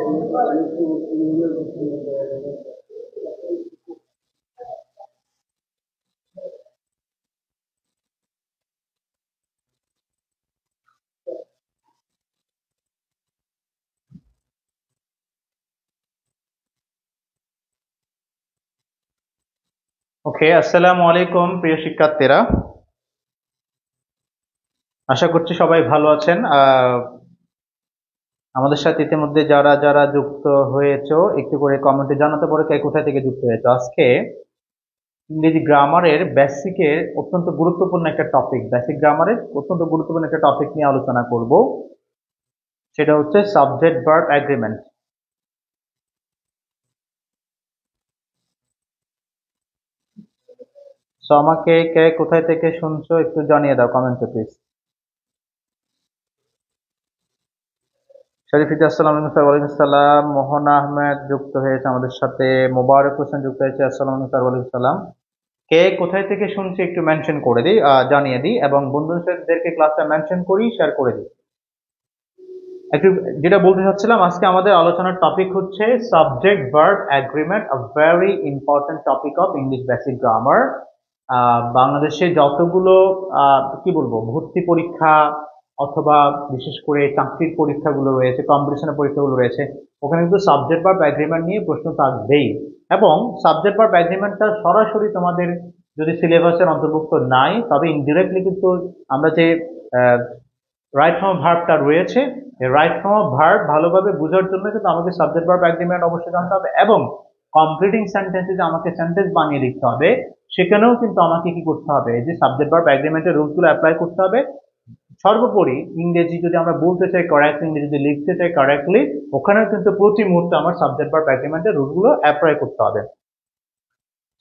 ওকে, আসসালামু আলাইকুম প্রিয় শিক্ষার্থীরা। আশা করছি সবাই ভালো আছেন। আমাদের সাথে ইতিমধ্যে যারা যারা যুক্ত হয়েছো একটু করে কমেন্টে জানাতে পারো কে কোথা থেকে যুক্ত হয়েছো। আজকে ইংরেজি গ্রামারের বেসিকের অত্যন্ত গুরুত্বপূর্ণ একটা টপিক, বেসিক গ্রামারের অত্যন্ত গুরুত্বপূর্ণ একটা টপিক নিয়ে আলোচনা করব। সেটা হচ্ছে সাবজেক্ট ভার্ব এগ্রিমেন্ট। সো আমাকে কে কোথায় থেকে শুনছো একটু জানিয়ে দাও কমেন্টে প্লিজ। শরীফিতে আসসালামু আলাইকুম স্যার। ওয়ালাইকুম আসসালাম। মোহনা আহমেদ যুক্ত হয়েছে আমাদের সাথে। মোবারক হোসেন যুক্ত হয়েছে। আসসালামু আলাইকুম স্যার। ওয়ালাইকুম সালাম। কে কোথায় থেকে শুনছি একটু মেনশন করে দিই, জানিয়ে দিই, এবং বন্ধুদেরকে ক্লাসটা মেনশন করি, শেয়ার করে দিই। একটু যেটা বলতে চাচ্ছিলাম, আজকে আমাদের আলোচনার টপিক হচ্ছে subject verb agreement, a very important topic of English basic grammar. বাংলাদেশে যতগুলো কি বলবো ভর্তি পরীক্ষা অথবা বিশেষ করে চাকরির পরীক্ষাগুলো রয়েছে, কম্পিটিশনের পরীক্ষাগুলো রয়েছে, ওখানে কিন্তু সাবজেক্ট ভার্ব এগ্রিমেন্ট নিয়ে প্রশ্ন থাকবেই। এবং সাবজেক্ট ভার্ব এগ্রিমেন্টটা সরাসরি তোমাদের যদি সিলেবাসের অন্তর্ভুক্ত নাই, তবে ইনডিরেক্টলি কিন্তু আমরা যে রাইট ফর্ম অফ ভার্বটা রয়েছে, এই রাইট ফর্ম অফ ভার্ব ভালোভাবে বোঝার জন্য কিন্তু আমাকে সাবজেক্ট ভার্ব এগ্রিমেন্ট অবশ্যই জানতে হবে, এবং কমপ্লিটিং সেন্টেন্সে যে আমাকে সেন্টেন্স বানিয়ে লিখতে হবে সেখানেও কিন্তু আমাকে কি করতে হবে, এই যে সাবজেক্ট ভার্ব এগ্রিমেন্টের রুলসগুলো অ্যাপ্লাই করতে হবে। সর্বোপরি ইংরেজি যদি আমরা বলতে চাই কারেক্টলি, ইংরেজি যদি লিখতে চাই কারেক্টলি, ওখানেও কিন্তু প্রতি মুহূর্তে আমার সাবজেক্ট ভার্ব এগ্রিমেন্টের রুলগুলো অ্যাপ্লাই করতে হবে।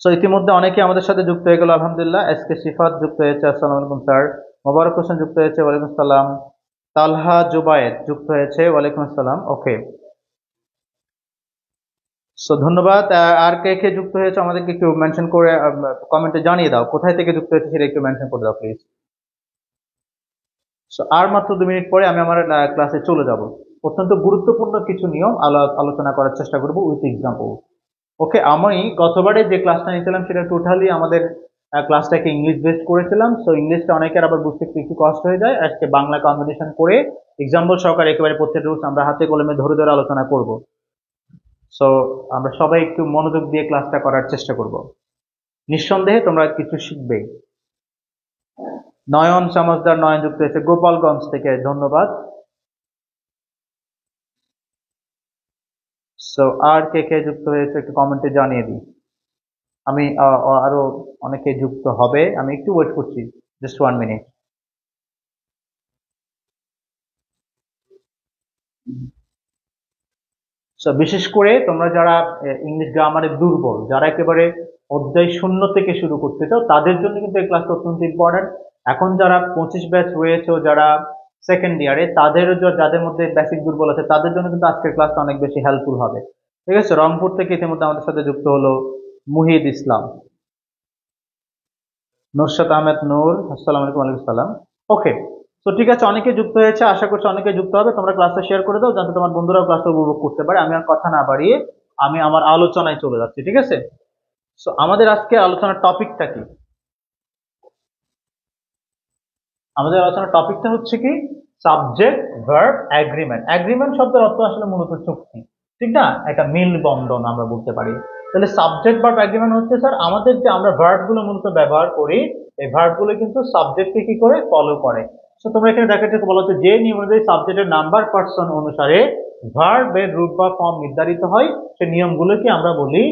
সো ইতিমধ্যে অনেকে আমাদের সাথে যুক্ত হয়ে গেল আলহামদুলিল্লাহ। এস কে সিফাত যুক্ত হয়েছে। আসসালামু আলাইকুম স্যার। মোবারক হোসেন যুক্ত হয়েছে। ওয়ালাইকুম আসসালাম। তালহা জুবায়েদ যুক্ত হয়েছে। ওয়ালাইকুম আসসালাম। ওকে, সো ধন্যবাদ। আর কে কে যুক্ত হয়েছে আমাদেরকে একটু মেনশন করে কমেন্টে জানিয়ে দাও, কোথায় থেকে যুক্ত হয়েছে সেটা একটু মেনশন করে দাও প্লিজ। সো আর মাত্র 2 মিনিট পরে আমি আমার ক্লাসে চলে যাব। অত্যন্ত গুরুত্বপূর্ণ কিছু নিয়ম আলোচনা করার চেষ্টা করব উইথ এক্সাম্পল। ওকে, আমি গতবারে যে ক্লাসটা নিয়েছিলাম সেটা টোটালি আমাদের ক্লাসটাকে ইংলিশ বেসড করেছিলাম। সো ইংলিশটা অনেকের আবার বুঝতে একটু কষ্ট হয়ে যায়। আজকে বাংলা কম্বিনেশন করে এক্সাম্পল সহকারে একেবারে প্রত্যেকটা রুলস আমরা হাতে কলমে ধরে ধরে আলোচনা করব। সো আমরা সবাই একটু মনোযোগ দিয়ে ক্লাসটা করার চেষ্টা করব। নিঃসন্দেহে তোমরা কিছু শিখবে। নয়ন সমাজদার নয়ন যুক্ত হয়েছে গোপালগঞ্জ থেকে, ধন্যবাদ। সো আর কে কে যুক্ত হয়েছে একটু কমেন্টে জানিয়ে দিই। আমি আরো অনেকে যুক্ত হবে, আমি একটু ওয়েট করছি, জাস্ট 1 মিনিট। সো বিশেষ করে তোমরা যারা ইংলিশ গ্রামারে দুর্বল, যারা একেবারে অধ্যায় শূন্য থেকে শুরু করতে চাও, তাদের জন্য কিন্তু এই ক্লাসটা অত্যন্ত ইম্পর্টেন্ট। এখন যারা 25 ব্যাচ রয়েছে, যারা সেকেন্ড ইয়ারে, তাদেরও যাদের মধ্যে বেসিক দুর্বল আছে, তাদের জন্য কিন্তু আজকের ক্লাসটা অনেক বেশি হেল্পফুল হবে। ঠিক আছে, রংপুর থেকে ইতিমধ্যে আমাদের সাথে যুক্ত হলো মুহিদ ইসলাম, নুরশাদ আহমেদ নূর, আসসালামু আলাইকুম। ওয়ালাইকুম সালাম। ওকে, তো ঠিক আছে, অনেকে যুক্ত হয়েছে, আশা করছি অনেকে যুক্ত হবে। তোমরা ক্লাসটা শেয়ার করে দাও যাতে তোমার বন্ধুরাও ক্লাসটা উপভোগ করতে পারে। আমি আর কথা না বাড়িয়ে আমি আমার আলোচনায় চলে যাচ্ছি, ঠিক আছে। সো আমাদের আজকে আলোচনার টপিকটা কি? আমাদের আলোচনার টপিকটা হচ্ছে কি, সাবজেক্ট ভার্ব এগ্রিমেন্ট। এগ্রিমেন্ট শব্দের অর্থ আসলে মূলত চুক্তি, ঠিক না, একটা মিল বন্ধন আমরা বলতে পারি। তাহলে সাবজেক্ট ভার্ব এগ্রিমেন্ট হচ্ছে স্যার আমাদের যে আমরা ভার্ব গুলো মূলত ব্যবহার করি, এই ভার্ব গুলো কিন্তু সাবজেক্টকে কি করে ফলো করে। তো তোমরা এখানে দেখাতে বলা হচ্ছে যে নিয়ম অনুযায়ী সাবজেক্টের নাম্বার পার্সন অনুসারে ভার্বের রূপ বা ফর্ম নির্ধারিত হয়, সেই নিয়মগুলোকে আমরা বলি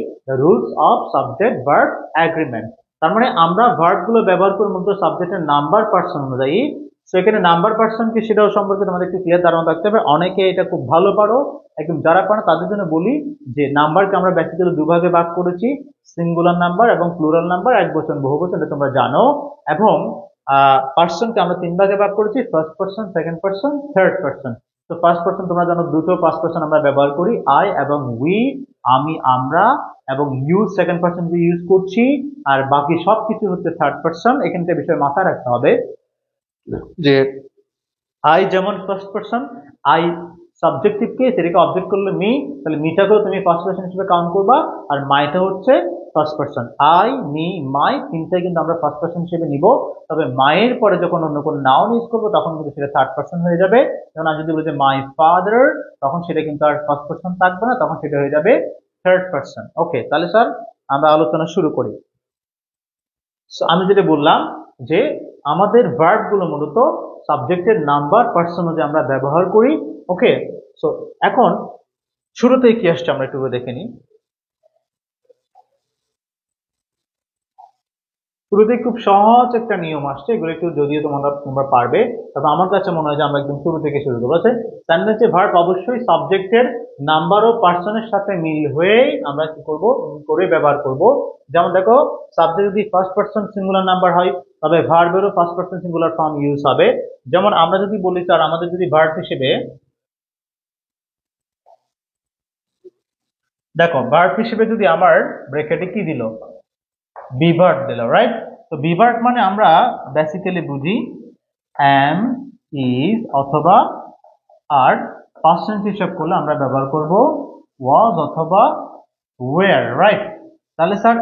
rules of subject verb agreement. তার মানে আমরা ভার্ব গুলো ব্যবহার করে মূলত সাবজেক্টের নাম্বার পার্সন অনুযায়ী। সো এখানে নাম্বার পার্সন কি সেটাও সম্পর্কে তোমাদের একটু ক্লিয়ার ধারণা থাকতে হবে। অনেকে এটা খুব ভালো পারো, একদম যারা পারো তাদের জন্য বলি যে নাম্বারকে আমরা বেসিক্যালি দুভাগে ভাগ করেছি, সিঙ্গুলার নাম্বার এবং প্লুরাল নাম্বার, এক বচন বহু বচন, এটা তোমরা জানো। এবং পার্সনকে আমরা 3 ভাগে ভাগ করেছি, first person, second person, third person. তো ফার্স্ট পার্সন তোমরা জানো দুটো ফার্স্ট পার্সন আমরা ব্যবহার করি, আই এবং উই, আমি আমরা, এবং ইউ সেকেন্ড পার্সন ইউজ করছি, আর বাকি সবকিছু হচ্ছে থার্ড পার্সন। এখানটা বিষয় মাথায় রাখতে হবে যে আই যেমন first person, I subjective case, এটাকে অবজেক্ট করলে মি, তাহলে মিটাকেও তুমি ফার্স্ট পারসন হিসেবে কাউন্ট করবা, আর মাইটা হচ্ছে ফার্স্ট পারসন। আই, মি, মাই তিনটাই কিন্তু আমরা ফার্স্ট পারসন হিসেবে নিব। তবে মায়ের পরে যখন অন্য কোনো নাউন ইউজ করবো তখন কিন্তু সেটা থার্ড পারসন হয়ে যাবে। যেমন আমি যদি বলি যে মাই ফাদার, তখন সেটা কিন্তু আর ফার্স্ট পারসন থাকবে না, তখন সেটা হয়ে যাবে থার্ড পারসন। ওকে, তাহলে স্যার আমরা আলোচনা শুরু করি। আমি যেটা বললাম যে আমাদের ভার্ব গুলো মূলত সাবজেক্টের নাম্বার পার্সন যে আমরা ব্যবহার করি। ওকে, সো এখন শুরুতে কি আসছে আমরা একটু দেখে নিই। শুরুতে খুব সহজ একটা নিয়ম আসছে, এগুলো একটু যদিও তোমরা পারবে, তবে আমার কাছে মনে হয় যে আমরা একদম শুরু থেকে শুরু করবো। সেন্টেন্সে ভার্ব অবশ্যই সাবজেক্টের নাম্বার ও পার্সনের সাথে মিল হয়েই আমরা কি করব করে ব্যবহার করব। যেমন দেখো, সাবজেক্ট যদি ফার্স্ট পার্সন সিঙ্গুলার নাম্বার হয় তবে ভার্বেরও first person singular form use হবে। যেমন আমরা যদি বলি স্যার, আমাদের যদি ভার্ব হিসেবে দেখো, ভার্ব হিসেবে যদি আমার ব্র্যাকেটে কি দিল, বিভার্ব দিল, রাইট? তো বিভার্ব মানে আমরা বেসিক্যালি বুঝি am, is অথবা আর, পাস্ট টেন্স হিসাব করলে আমরা ব্যবহার করব was অথবা were, রাইট? তাহলে স্যার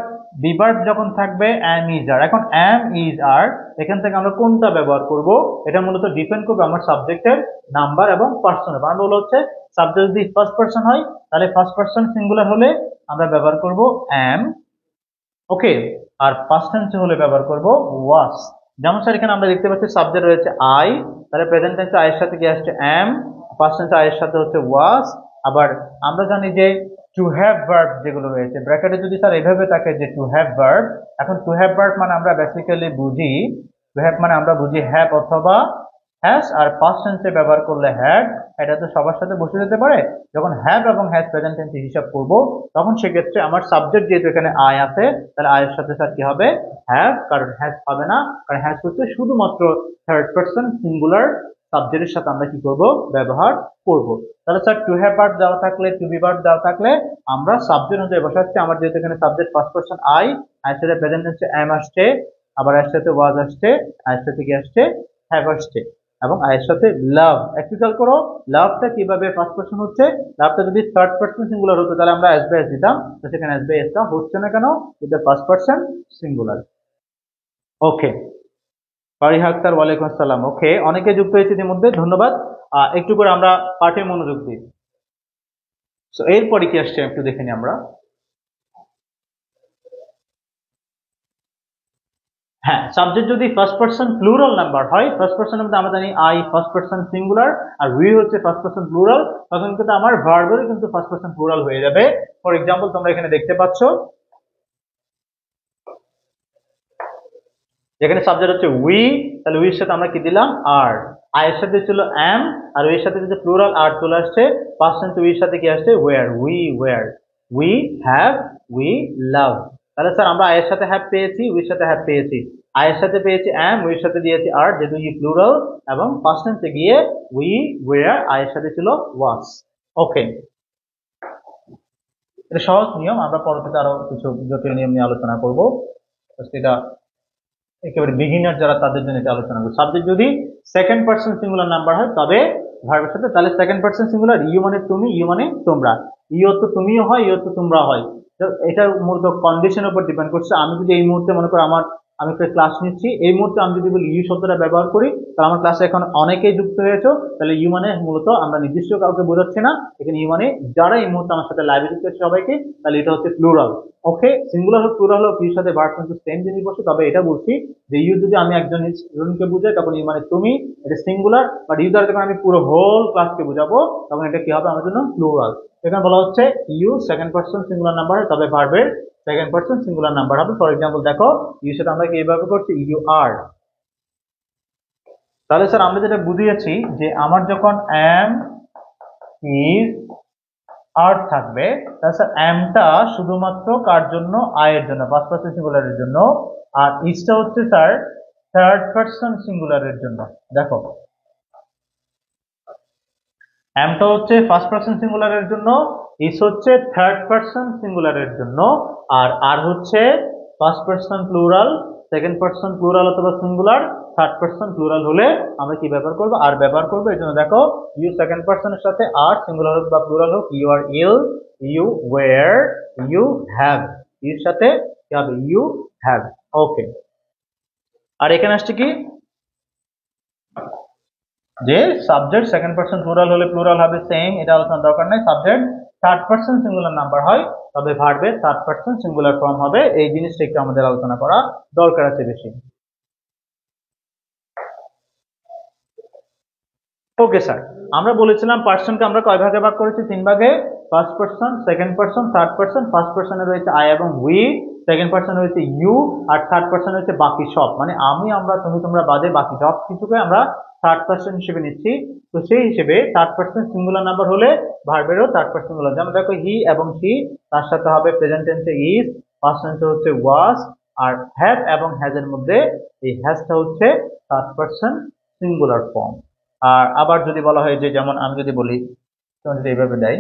বিভার্ব যখন থাকবে am, is, are, এখন am, is, are এখান থেকে আমরা কোনটা ব্যবহার করব এটা মূলত ডিপেন্ড করবে আমার সাবজেক্টের নাম্বার এবং পার্সনের। কারণ হলো হচ্ছে সাবজেক্ট যদি ফার্স্ট পার্সন হয় তাহলে ফার্স্ট পার্সন সিঙ্গুলার হলে আমরা ব্যবহার করব am, ওকে, আর পাস্ট টেন্সে হলে ব্যবহার করব was। যেমন স্যার এখানে আমরা দেখতে পাচ্ছি সাবজেক্ট রয়েছে আই, তাহলে প্রেজেন্ট টেন্সে আই এর সাথে কি আসছে am, পাস্ট টেন্সে আই এর সাথে হচ্ছে was। আবার আমরা জানি যে টু হ্যাভ ভার্ব যেগুলো রয়েছে ব্র্যাকেটে যদি স্যার এইভাবে থাকে যে টু হ্যাভ ভার্ব, এখন টু হ্যাভ ভার্ব মানে আমরা বেসিক্যালি বুঝি, টু হ্যাভ মানে আমরা বুঝি হ্যাভ অথবা হ্যাজ, আর পাস্ট টেন্সে ব্যবহার করলে হ্যাড। এটা তো সবার সাথে বসে যেতে পারে। যখন হ্যাভ এবং হ্যাজ প্রেজেন্ট টেন্সে হিসাব করব তখন সেক্ষেত্রে আমার সাবজেক্ট যেহেতু এখানে আই আছে, তাহলে আই এর সাথে স্যার কি হবে হ্যাভ, কারণ হ্যাজ হবে না, কারণ হ্যাজ হচ্ছে শুধুমাত্র থার্ড পারসন সিঙ্গুলার সাবজেক্টের সাথে আমরা কি করব ব্যবহার করব। তাহলে স্যার টু হ্যাভ ভার্ব দেওয়া থাকলে, টু বি ভার্ব দেওয়া থাকলে আমরা সাবজেক্ট অনুযায়ী বসাচ্ছি। আমার যেহেতু এখানে subject first person I, I সাথে প্রেজেন্ট টেন্সে am আসছে, আবার এর সাথে was আসছে, আয়ের সাথে কি আসছে হ্যাভ আসছে, এবং আয়ের সাথে লাভ। একটু খেয়াল করো লাভটা কিভাবে ফার্স্ট পারসন হচ্ছে। লাভটা যদি থার্ড পারসন সিঙ্গুলার হতো তাহলে আমরা এস বাই এস দিতাম, তো সেখানে এস বাই এসটা হচ্ছে না কেন, এটা ফার্স্ট পারসন সিঙ্গুলার। ওকে, ফারিহা আক্তার, ওয়ালাইকুম আসসালাম। ওকে, অনেকে যুক্ত হয়েছে ইতিমধ্যে, ধন্যবাদ। একটু করে আমরা পাঠে মনোযোগ দিই। সো এরপরে কি আসছে একটু দেখে নিই আমরা। হ্যাঁ, সাবজেক্ট যদি ফার্স্ট পারসন প্লুরাল নাম্বার হয়, ফার্স্ট পারসনের মধ্যে আমরা জানি আই ফার্স্ট পারসন সিঙ্গুলার আর উই হচ্ছে ফার্স্ট পারসন প্লুরাল, তখন কিন্তু আমার ভার্বেরও কিন্তু ফার্স্ট পারসন প্লুরাল হয়ে যাবে। ফর এক্সাম্পল তোমরা এখানে দেখতে পাচ্ছ যেখানে সাবজেক্ট হচ্ছে উই, তাহলে উইর সাথে আমরা কি দিলাম আর, আই এর সাথে ছিল am, আর উইর সাথে যদি প্লুরাল আর চলে আসছে, পাস্ট টেন্স উইর সাথে কি আসছে were, we were, we have, we love. তাহলে স্যার আমরা আই এর সাথে হ্যাভ পেয়েছি, উইর সাথে হ্যাভ পেয়েছি, আই এর সাথে পেয়েছি am, উইর সাথে দিয়েছি আর, যেহেতু ই প্লুরাল, এবং পাস্ট টেন্সে গিয়ে উই ওয়্যার, আই এর সাথে ছিল was। ওকে, এটা সহজ নিয়ম, আমরা পরবর্তীতে আরো কিছু জটিল নিয়ম নিয়ে আলোচনা করব, সেটা একেবারে বিগিনার যারা তাদের জন্য এটা আলোচনা করব। সাবজেক্ট যদি সেকেন্ড পারসন সিঙ্গুলার নাম্বার হয় তবে ভার্বের সাথে, তাহলে সেকেন্ড পারসন সিঙ্গুলার, ইউ মানে তুমি, ইউ মানে তোমরা, ইউ তো তুমিও হয়, ইউ তো তোমরা হয়। তো এটা মূলত কন্ডিশনের উপর ডিপেন্ড করছে। আমি যদি এই মুহূর্তে মনে করো আমি একটা ক্লাস নিচ্ছি, এই মুহূর্তে আমি যদি বলি ইউ শব্দটা ব্যবহার করি, তাহলে আমার ক্লাসে এখন অনেকেই যুক্ত হয়েছে, তাহলে ইউ মানে মূলত আমরা নির্দিষ্ট কাউকে বোঝাচ্ছি না, এখানে ইউ মানে যারা এই মুহূর্তে আমার সাথে লাইভে যুক্ত হয়েছে সবাইকে, তাহলে এটা হচ্ছে প্লুরাল। ওকে, সিঙ্গুলার হোক প্লুরাল হোক, ইউর সাথে ভার্ব কিন্তু সেম জিনিস বসে, তবে এটা বলছি যে ইউ যদি আমি একজন স্টুডেন্টকে বুঝাই তখন ইউ মানে তুমি, এটা সিঙ্গুলার, বাট ইউ দ্বারা যখন আমি পুরো হোল ক্লাসকে বুঝাবো তখন এটা কি হবে আমার জন্য প্লুরাল। এখানে বলা হচ্ছে you second person singular number, তবে ভার্বের সেকেন্ড পারসন সিঙ্গুলার নাম্বার হবে। ফর এক্সাম্পল দেখো, ইউ সাথে আমরা কি এইভাবে করছি ইউ আর। তাহলে স্যার আমরা যেটা বুঝিয়েছি যে আমার যখন am, is, আর থাকবে, তাহলে স্যার আমটা শুধুমাত্র কার জন্য, আই এর জন্য, ফার্স্ট পারসন সিঙ্গুলারের জন্য, আর ইসটা হচ্ছে স্যার থার্ড পারসন সিঙ্গুলারের জন্য। দেখো আমটা হচ্ছে ফার্স্ট পারসন সিঙ্গুলারের জন্য, ইস হচ্ছে থার্ড পারসন সিঙ্গুলারের জন্য, আর আর হচ্ছে first person plural, second person plural অথবা সিঙ্গুলার, থার্ড পারসন প্লুরাল হলে আমরা কি ব্যবহার করব, আর ব্যবহার করব। এই জন্য দেখো ইউ সেকেন্ড পারসনের সাথে আর, সিঙ্গুলার হোক বা প্লুরাল হোক, you are ill, you were, you have, এর সাথে কি হবে, ইউ হ্যাভ। ওকে, আর এখানে আসছে কি যে সাবজেক্ট সেকেন্ড পারসন প্লুরাল হলে প্লুরাল হবে সেম, এটা আলোচনার দরকার নাই। Subject third person singular number হয় তবে ভার্বের থার্ড পারসন সিঙ্গুলার ফর্ম হবে, এই জিনিসটা একটু আমাদের আলোচনা করা দরকার আছে বেশি। ওকে স্যার, আমরা বলেছিলাম পার্সনকে আমরা কয় ভাগে ভাগ করেছি, 3 ভাগে। First person, second person, third person. First পারসনে রয়েছে আই এবং উই, সেকেন্ড পারসন রয়েছে ইউ, আর থার্ড পারসন হচ্ছে বাকি সব, মানে আমি, আমরা, তুমি, তোমরা বাদে বাকি সব কিছুকে আমরা থার্ড পারসন হিসেবে নিচ্ছি। তো সেই হিসেবে থার্ড পারসন সিঙ্গুলার নাম্বার হলে ভার্বেরও থার্ড পারসন সিঙ্গুলার, যেমন দেখো হি এবং শি, তার সাথে হবে প্রেজেন্ট টেন্সে ইজ, পাস্ট টেন্সে হচ্ছে ওয়াজ, আর হ্যাভ এবং হ্যাজ এর মধ্যে এই হ্যাজটা হচ্ছে থার্ড পারসন সিঙ্গুলার ফর্ম। আর আবার যদি বলা হয় যে, যেমন আমি যদি বলি, যদি এইভাবে দেয়,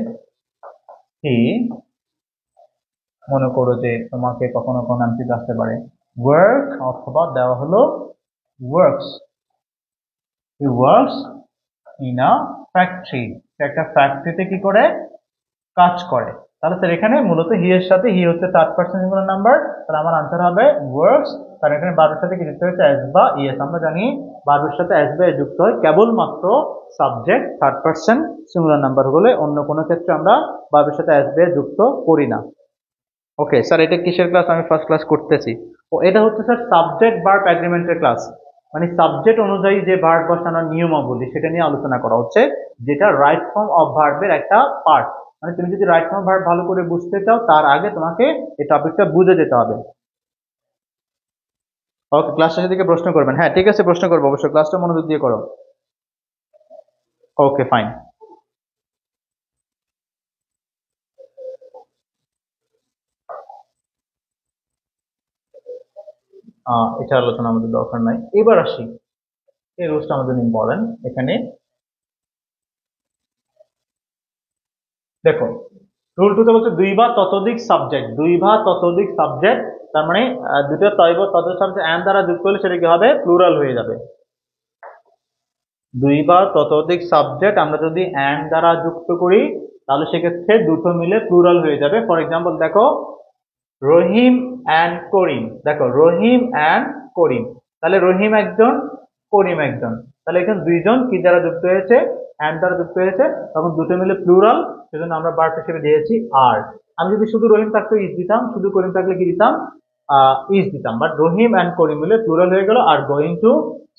হি, মনে করো যে তোমাকে কখনো কোনো নাম ঠিক আসতে পারে, ওয়ার্ক, অথবা দেওয়া হলো works, he works in a factory, একটা ফ্যাক্টরিতে কি করে, কাজ করে। তাহলে স্যার এখানে মূলত হি এর সাথে, হি হচ্ছে থার্ড পারসন সিঙ্গুলার নাম্বার, তাহলে আমার আনসার হবে ওয়ার্কস। কারণ এখানে ভার্বের সাথে কি যুক্ত হয়েছে, অ্যাস বা ইএস। আমরা জানি ভার্বের সাথে অ্যাস বা যুক্ত হয় কেবলমাত্র subject third person singular number হলে, অন্য কোনো ক্ষেত্রে আমরা ভার্বের সাথে অ্যাস বা যুক্ত করি না। ওকে স্যার, এটা কিসের ক্লাস, আমি ফার্স্ট ক্লাস করতেছি। ও এটা হচ্ছে স্যার সাবজেক্ট ভার্ব এগ্রিমেন্টের ক্লাস, মানে সাবজেক্ট অনুযায়ী যে ভার্ব বসানোর নিয়মাবলী সেটা নিয়ে আলোচনা করা হচ্ছে, যেটা রাইট ফর্ম অফ ভার্বের একটা পার্ট। মানে তুমি যদি রাইট ফর্ম ভার্ব ভালো করে বুঝতে চাও, তার আগে তোমাকে এই টপিকটা বুঝে যেতে হবে। ওকে, ক্লাস শেষের দিকে প্রশ্ন করবেন। হ্যাঁ ঠিক আছে, প্রশ্ন করবো অবশ্যই, ক্লাসটা মনোযোগ দিয়ে করো। Okay fine. এটা আলোচনা আমাদের দরকার নাই, এবার আসি, এই রুলসটা আমাদের ইম্পর্টেন্ট এখানে। দেখো রুল টুতে বলছে 2 বা ততোধিক সাবজেক্ট, 2 বা ততোধিক সাবজেক্ট, তার মানে দুটো তয় বা ততোধিক সাবজেক্ট এন্ড দ্বারা যুক্ত হলে সেটা কি হবে, প্লুরাল হয়ে যাবে। 2 বা ততোধিক সাবজেক্ট আমরা যদি এন্ড দ্বারা যুক্ত করি তাহলে সেক্ষেত্রে দুটো মিলে প্লুরাল হয়ে যাবে। ফর এক্সাম্পল দেখো, রহিম অ্যান্ড করিম, দেখো রহিম অ্যান্ড করিম, তাহলে রহিম একজন, করিম একজন, তাহলে এখানে দুইজন কি দ্বারা যুক্ত হয়েছে, অ্যান্ড দ্বারা যুক্ত হয়েছে, তখন দুটো মিলে প্লুরাল, সেজন্য আমরা ভার্ব হিসেবে দিয়েছি আর। আমি যদি শুধু রহিম থাকতো ইজ দিতাম, শুধু করিম থাকলে কি দিতাম, ইজ দিতাম, বাট রহিম অ্যান্ড করিম মিলে প্লুরাল হয়ে গেল, আর গোয়িং টু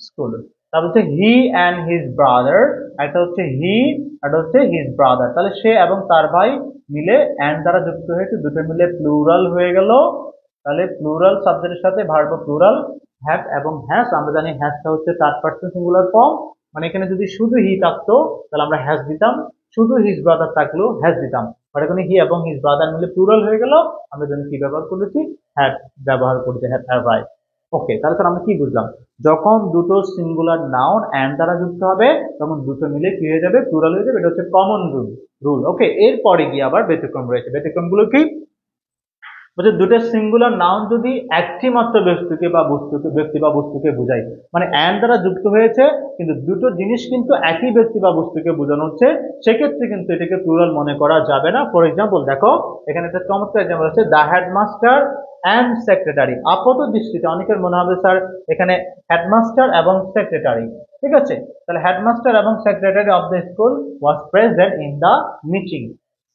স্কুল। তারপর হচ্ছে হি অ্যান্ড হিজ ব্রাদার, একটা হচ্ছে হি, একটা হচ্ছে হিজ ব্রাদার, তাহলে সে এবং তার ভাই মিলে অ্যান্ড দ্বারা যুক্ত হয়েছে, দুটো মিলে প্লুরাল হয়ে গেল। তাহলে প্লুরাল সাবজেক্টের সাথে ভার্ব প্লুরাল, হ্যাভ এবং হ্যাজ। আমরা জানি হ্যাজটা হচ্ছে থার্ড পারসন সিঙ্গুলার ফর্ম, মানে এখানে যদি শুধু হি থাকতো তাহলে আমরা হ্যাজ দিতাম, শুধু হিজ ব্রাদার থাকলেও হ্যাজ দিতাম, বাট এখানে হি এবং হিজ ব্রাদার মিলে প্লুরাল হয়ে গেল, আমরা জানি কি ব্যবহার করেছি, হ্যাভ ব্যবহার করেছি, হ্যাভ অ্যারাইভড। ওকে, তাহলে স্যার আমরা কি বুঝলাম, যখন দুটো সিঙ্গুলার নাউন অ্যান্ড দ্বারা যুক্ত হবে তখন দুটো মিলে কি হয়ে যাবে, প্লুরাল হয়ে যাবে, এটা হচ্ছে কমন রুল। ওকে, এরপরে গিয়ে আবার ব্যতিক্রম রয়েছে, ব্যতিক্রমগুলো কি বলছে, দুটো সিঙ্গুলার নাউন যদি একটি মাত্র ব্যক্তিকে বা বস্তুকে, ব্যক্তি বা বস্তুকে বোঝায়, মানে অ্যান্ড দ্বারা যুক্ত হয়েছে কিন্তু দুটো জিনিস কিন্তু একই ব্যক্তি বা বস্তুকে বোঝানো হচ্ছে, সেক্ষেত্রে কিন্তু এটাকে প্লুরাল মনে করা যাবে না। ফর এক্সাম্পল দেখো, এখানে একটা চমৎকার এক্সাম্পল আছে, দ্য হেডমাস্টার অ্যান্ড সেক্রেটারি। আপাত দৃষ্টিতে অনেকের মনে হবে স্যার এখানে হেডমাস্টার এবং সেক্রেটারি, ঠিক আছে, তাহলে হেডমাস্টার এবং secretary of the school was present in the meeting.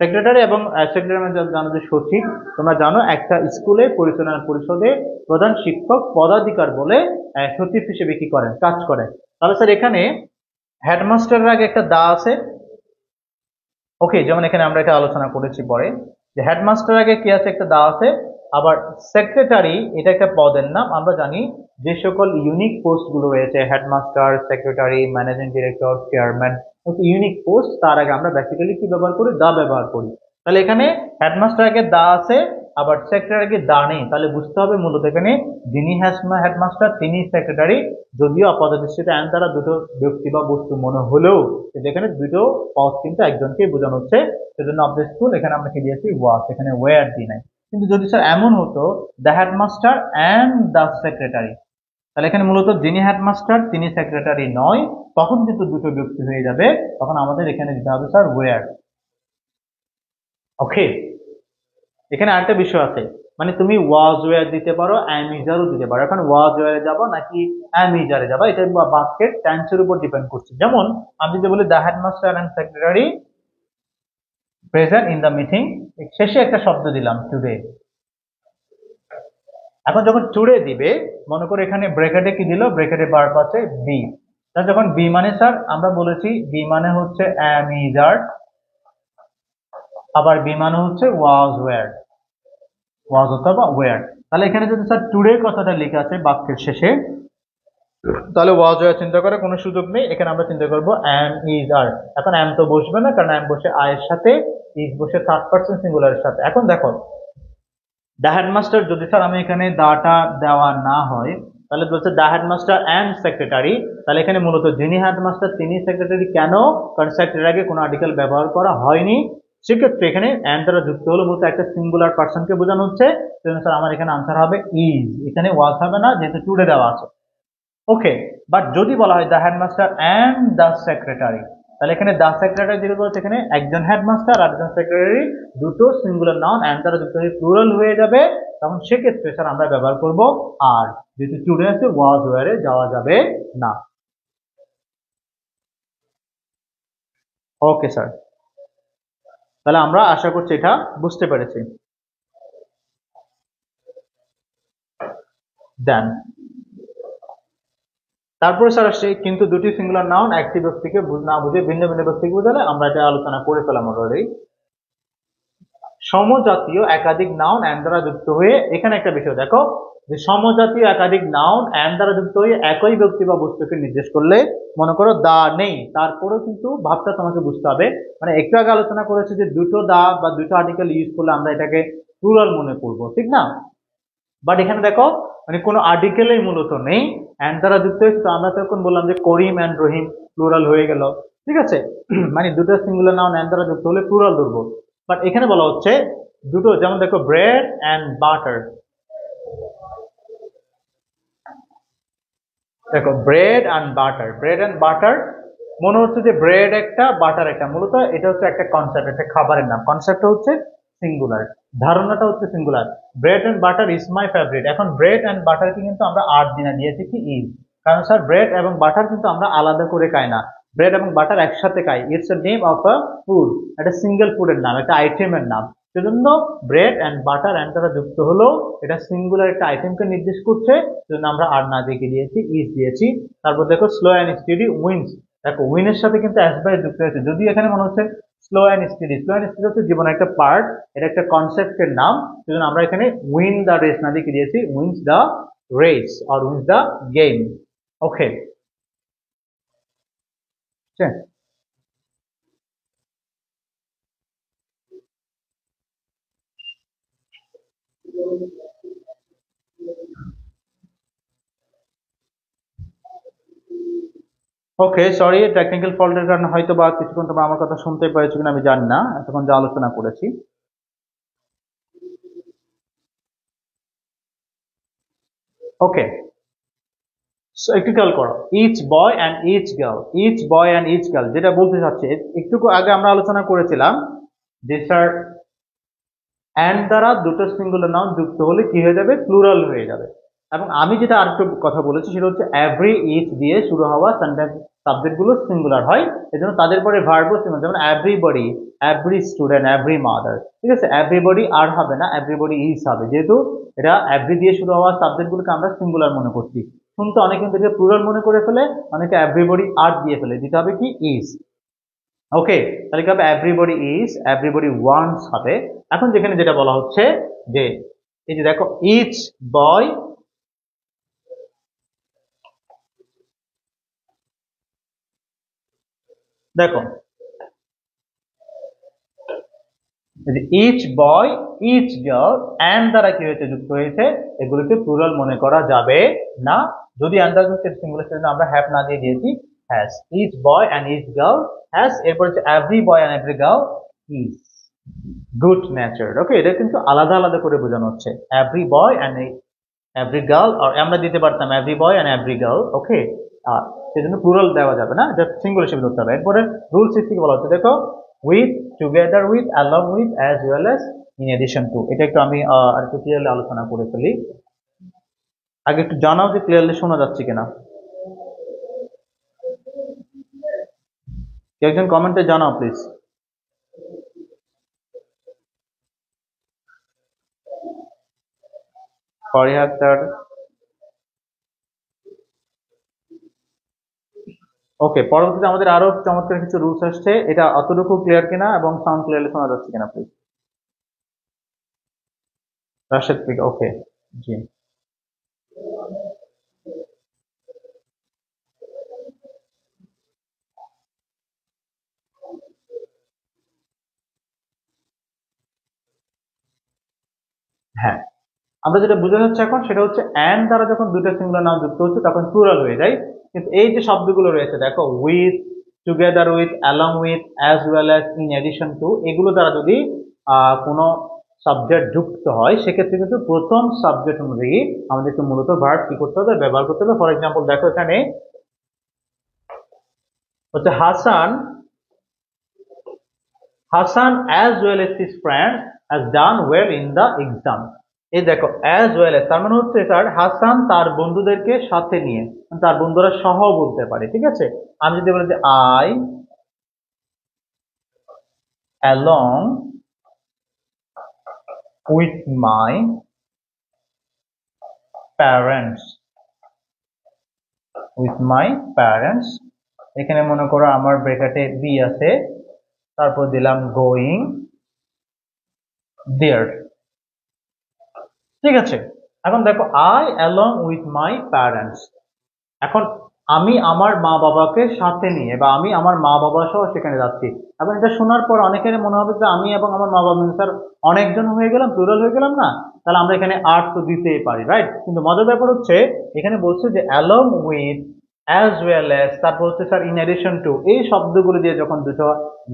Secretary এবং সেক্রেটারি মানে জানো যে সচিব, তোমরা জানো একটা স্কুলে পরিচালনা পরিষদে প্রধান শিক্ষক পদাধিকার বলে সচিব হিসেবে কি করেন, কাজ করেন। তাহলে স্যার এখানে হেডমাস্টারের আগে একটা দা আছে। ওকে, যেমন এখানে আমরা এটা আলোচনা করেছি পরে, যে হেডমাস্টার আগে কি আছে, একটা দা আছে। আবার সেক্রেটারি এটা একটা পদের নাম, আমরা জানি যে সকল ইউনিক পোস্ট গুলো রয়েছে, headmaster, secretary, managing director, chairman, unique post, তার আগে আমরা বেসিক্যালি কি ব্যবহার করি, দা ব্যবহার করি। তাহলে এখানে হেডমাস্টার আগে দা আছে, আবার সেক্রেটারি আগে দা নেই, তাহলে বুঝতে হবে মূলত এখানে যিনি হেডমাস্টার তিনি সেক্রেটারি, যদিও আপাতদৃষ্টিতে অ্যান্ড দ্বারা দুটো ব্যক্তি বা বস্তু মনে হলেও যেখানে দুটো পদ কিন্তু একজনকে বোঝানো হচ্ছে, সেজন্য অফ দ্য স্কুল এখানে আমরা কি দিয়েছি, ওয়াজ, এখানে ওয়্যার দিই নাই। কিন্তু যদি স্যার এমন হতো, the headmaster and the secretary, তাহলে এখানে মূলত যিনি হেডমাস্টার তিনি সেক্রেটারি নয়, তখন কিন্তু দুটো ব্যক্তি হয়ে যাবে, তখন আমাদের এখানে দিতে হবে স্যার ওয়্যার। ওকে, এখানে আরেকটা বিষয় আছে, মানে তুমি ওয়াজ ওয়্যার দিতে পারো, অ্যাম ইজারও দিতে পারো। এখন ওয়াজ ওয়্যারে যাবো নাকি অ্যাম ইজারে যাবো, এটা বাক্যের টেন্সের উপর ডিপেন্ড করছে। যেমন আমি যদি বলি the headmaster and secretary present in the meeting, শেষে একটা শব্দ দিলাম টুডে। এখন যখন টুডে দিবে, মনে করো এখানে ব্র্যাকেটে কি দিল, ব্র্যাকেটে ভার্ব আছে বি। তাহলে যখন বি মানে স্যার আমরা বলেছি বি মানে হচ্ছে অ্যাম ইজার, আবার বি মানে হচ্ছে ওয়াজ ওয়্যার, ওয়াজ অথবা ওয়্যার। তাহলে এখানে যদি স্যার টুডে কথাটা লেখা আছে বাক্যের শেষে, তাহলে ওয়াজ ওয়্যার চিন্তা করার কোনো সুযোগ নেই, এখানে আমরা চিন্তা করবো অ্যাম ইজ আর। এখন অ্যাম তো বসবে না, কারণ অ্যাম বসে আয়ের সাথে, ইজ বসে থার্ড পারসন সিঙ্গুলারের সাথে। এখন দেখো দ্য হেডমাস্টার, যদি স্যার আমি এখানে দাটা দেওয়া না হয়, তাহলে বলছে দ্য হেডমাস্টার অ্যান্ড সেক্রেটারি, তাহলে এখানে মূলত যিনি হেডমাস্টার তিনি সেক্রেটারি। কেন? কারণ সেক্রেটারি আগে কোনো আর্টিকেল ব্যবহার করা হয়নি, সেক্ষেত্রে এখানে অ্যান্ড দ্বারা যুক্ত হলো মূলত একটা সিঙ্গুলার পার্সনকে বোঝানো হচ্ছে। স্যার আমার এখানে আনসার হবে ইজ, এখানে ওয়াজ হবে না যেহেতু টুডে দেওয়া আছে। ওকে, বাট যদি বলা হয় the headmaster and the secretary, তাহলে এখানে দ্য সেক্রেটারি যেটা বলছে এখানে একজন হেডমাস্টার আর একজন সেক্রেটারি, দুটো সিঙ্গুলার নাউন অ্যান্ড দ্বারা যুক্ত হয়ে প্লুরাল হয়ে যাবে, তখন সেক্ষেত্রে স্যার আমরা ব্যবহার করব আর, যেহেতু টুডে আছে ওয়াজ ওয়্যারে যাওয়া যাবে না। ওকে স্যার, তাহলে আমরা আশা করছি এটা বুঝতে পেরেছি। দেন তারপরে স্যার আসছে কিন্তু দুটি সিঙ্গুলার নাউন একটি ব্যক্তিকে না বুঝে ভিন্ন ভিন্ন ব্যক্তিকে বোঝালে, আমরা এটা আলোচনা করে ফেলাম অলরেডি। সমজাতীয় একাধিক নাউন অ্যান্ড দ্বারা যুক্ত হয়ে, এখানে একটা বিষয় দেখো যে সমজাতীয় একাধিক নাউন অ্যান্ড দ্বারা যুক্ত হয়ে একই ব্যক্তি বা বস্তুকে নির্দেশ করলে, মনে করো দা নেই, তারপরেও কিন্তু ভাবটা তোমাকে বুঝতে হবে। মানে একটু আগে আলোচনা করেছে যে দুটো দা বা দুটো আর্টিকেল ইউজ করলে আমরা এটাকে প্লুরাল মনে করবো, ঠিক না? বাট এখানে দেখো মানে কোনো আর্টিকেলই মূলত নেই, অ্যান্ড দ্বারা যুক্ত হয়েছে, তো আমরা তখন বললাম যে করিম অ্যান্ড রহিম প্লুরাল হয়ে গেল, ঠিক আছে? মানে দুটো সিঙ্গুলার নাউন অ্যান্ড দ্বারা যুক্ত হলে প্লুরাল ধরবো। বাট এখানে বলা হচ্ছে দুটো, যেমন দেখো ব্রেড অ্যান্ড বাটার, দেখো bread and butter, bread and butter, মনে হচ্ছে যে ব্রেড একটা বাটার একটা, মূলত এটা হচ্ছে একটা কনসেপ্ট, একটা খাবারের নাম, কনসেপ্টটা হচ্ছে সিঙ্গুলার, ধারণাটা হচ্ছে singular. Bread and butter is my favourite. এখন ব্রেড অ্যান্ড বাটারকে কিন্তু আমরা আর দিনা দিয়েছি কি ইজ, কারণ স্যার ব্রেড এবং বাটার কিন্তু আমরা আলাদা করে খাই না, ব্রেড এবং বাটার একসাথে খাই। It's a name of a food, একটা সিঙ্গেল ফুডের নাম, একটা আইটেমের নাম। সেজন্য ব্রেড অ্যান্ড বাটার অ্যান্ড দ্বারা যুক্ত হলো, এটা সিঙ্গুলার একটা আইটেমকে নির্দেশ করছে, সেজন্য আমরা আর না দিয়ে দিয়েছি ইজ দিয়েছি। তারপর দেখো স্লো অ্যান্ড স্টেডি উইন্স, দেখো উইনের সাথে কিন্তু অ্যাস বাই যুক্ত হয়েছে, যদিও এখানে মনে হচ্ছে slow and steady, slow and steady হচ্ছে জীবনের একটা পার্ট, এটা একটা কনসেপ্টের নাম, সেজন্য আমরা এখানে উইন দ্য রেস না দিয়ে দিয়েছি wins the race or wins the game. Okay, okay sorry, technical ফল্টের কারণে হয়তো বা কিছুক্ষণ তোমরা আমার কথা শুনতে পেরেছো কিনা আমি জানি না, এতক্ষণ যা আলোচনা করেছি। ওকে, একটু খেয়াল করো, each boy and each girl, each boy and each girl যেটা বলতে চাচ্ছে, একটু আগে আমরা আলোচনা করেছিলাম যে স্যার অ্যান্ড দ্বারা দুটো সিঙ্গুলার নাউন যুক্ত হলে কি হয়ে যাবে, প্লুরাল হয়ে যাবে। এবং আমি যেটা আরেকটু কথা বলেছি সেটা হচ্ছে এভরি ইচ দিয়ে শুরু হওয়া সেন্টেন্স সাবজেক্ট গুলো সিঙ্গুলার হয়, এজন্য তাদের পরে ভার্বও সিঙ্গুলার, যেমন everybody, every student, every mother, ঠিক আছে? এভরিবডি আর হবে না, এভরিবডি ইজ হবে, যেহেতু এটা এভরি দিয়ে শুরু হওয়া সাবজেক্ট গুলোকে আমরা সিঙ্গুলার মনে করছি। শুনতে অনেকে কিন্তু এটা প্লুরাল মনে করে ফেলে, অনেকে এভরিবডি আর দিয়ে ফেলে, দিতে হবে কি ইজ। ওকে, তাহলে কি হবে, এভরিবডি ইজ, এভরিবডি ওয়ান্টস হবে। এখন যেখানে যেটা বলা হচ্ছে যে এই যে দেখো ইচ বয়, দেখো each boy, each girl and দ্বারা কি হয়েছে, যুক্ত হয়েছে, এগুলোকে প্লুরাল মনে করা যাবে না। যদি অ্যান্ড দ্বারা যুক্ত সিঙ্গুলার আমরা হ্যাভ না দিয়ে দিয়েছি has, each boy and each girl has, এরপর হচ্ছে every boy and every girl is good natured. Okay, এটা কিন্তু আলাদা আলাদা করে বোঝানো হচ্ছে, every boy and every girl, আর আমরা দিতে পারতাম every boy and every girl. Okay, সেজন্য প্লুরাল দেওয়া যাবে না, জাস্ট সিঙ্গুলার হিসেবে ধরতে হবে। এরপরে রুল 6 কি বলা হচ্ছে দেখো, with, together with, along with, as well as, in addition to. এটা একটু আমি আর একটু ক্লিয়ারলি আলোচনা করে ফেলি। আগে একটু জানাও যে ক্লিয়ারলি শোনা যাচ্ছে কিনা, কেউ একজন কমেন্টে জানাও প্লিজ। ফারিহা আক্তার, ওকে। পরবর্তীতে আমাদের আরো চমৎকার কিছু রুলস আসছে, এটা অতটুকু ক্লিয়ার কিনা এবং সাউন্ড ক্লিয়ারলি শোনা যাচ্ছে কিনা প্লিজ। রাশেদ থেকে, ওকে, জি। হ্যাঁ, আমরা যেটা বোঝা যাচ্ছে এখন সেটা হচ্ছে অ্যান্ড দ্বারা যখন দুটো সিঙ্গুলার নাউন যুক্ত হচ্ছে তখন প্লুরাল হয়ে যায়। কিন্তু এই যে শব্দগুলো রয়েছে দেখো, with, together with, along with, as well as, in addition to, এগুলো দ্বারা যদি কোনো সাবজেক্ট যুক্ত হয় সেক্ষেত্রে কিন্তু প্রথম সাবজেক্ট অনুযায়ী আমাদেরকে মূলত ভার্ব কি করতে হবে, ব্যবহার করতে হবে। ফর এক্সাম্পল দেখো এখানে হচ্ছে Hasan, Hasan as well as his friend has done well in the exam. এই দেখো অ্যাজ ওয়েল এজ, তার মানে হচ্ছে স্যার হাসান তার বন্ধুদেরকে সাথে নিয়ে, তার বন্ধুরা সহ বলতে পারে, ঠিক আছে। আমি যদি বলি যে I along with my parents, with my parents, এখানে মনে করো আমার ব্রেকেটে বি আছে, তারপর দিলাম গোয়িং দেয়ার, ঠিক আছে। এখন দেখো I along with my parents, এখন আমি আমার মা বাবাকে সাথে নিয়ে বা আমি আমার মা বাবা সহ সেখানে যাচ্ছি। এখন এটা শোনার পর অনেকের মনে হবে যে আমি এবং আমার মা বাবা স্যার অনেকজন হয়ে গেলাম, প্লুরাল হয়ে গেলাম না, তাহলে আমরা এখানে আর তো দিতেই পারি, রাইট। কিন্তু মজার ব্যাপার হচ্ছে এখানে বলছে যে along with, as well as, তারপর হচ্ছে স্যার ইন এডিশন টু, এই শব্দগুলো দিয়ে যখন দুটো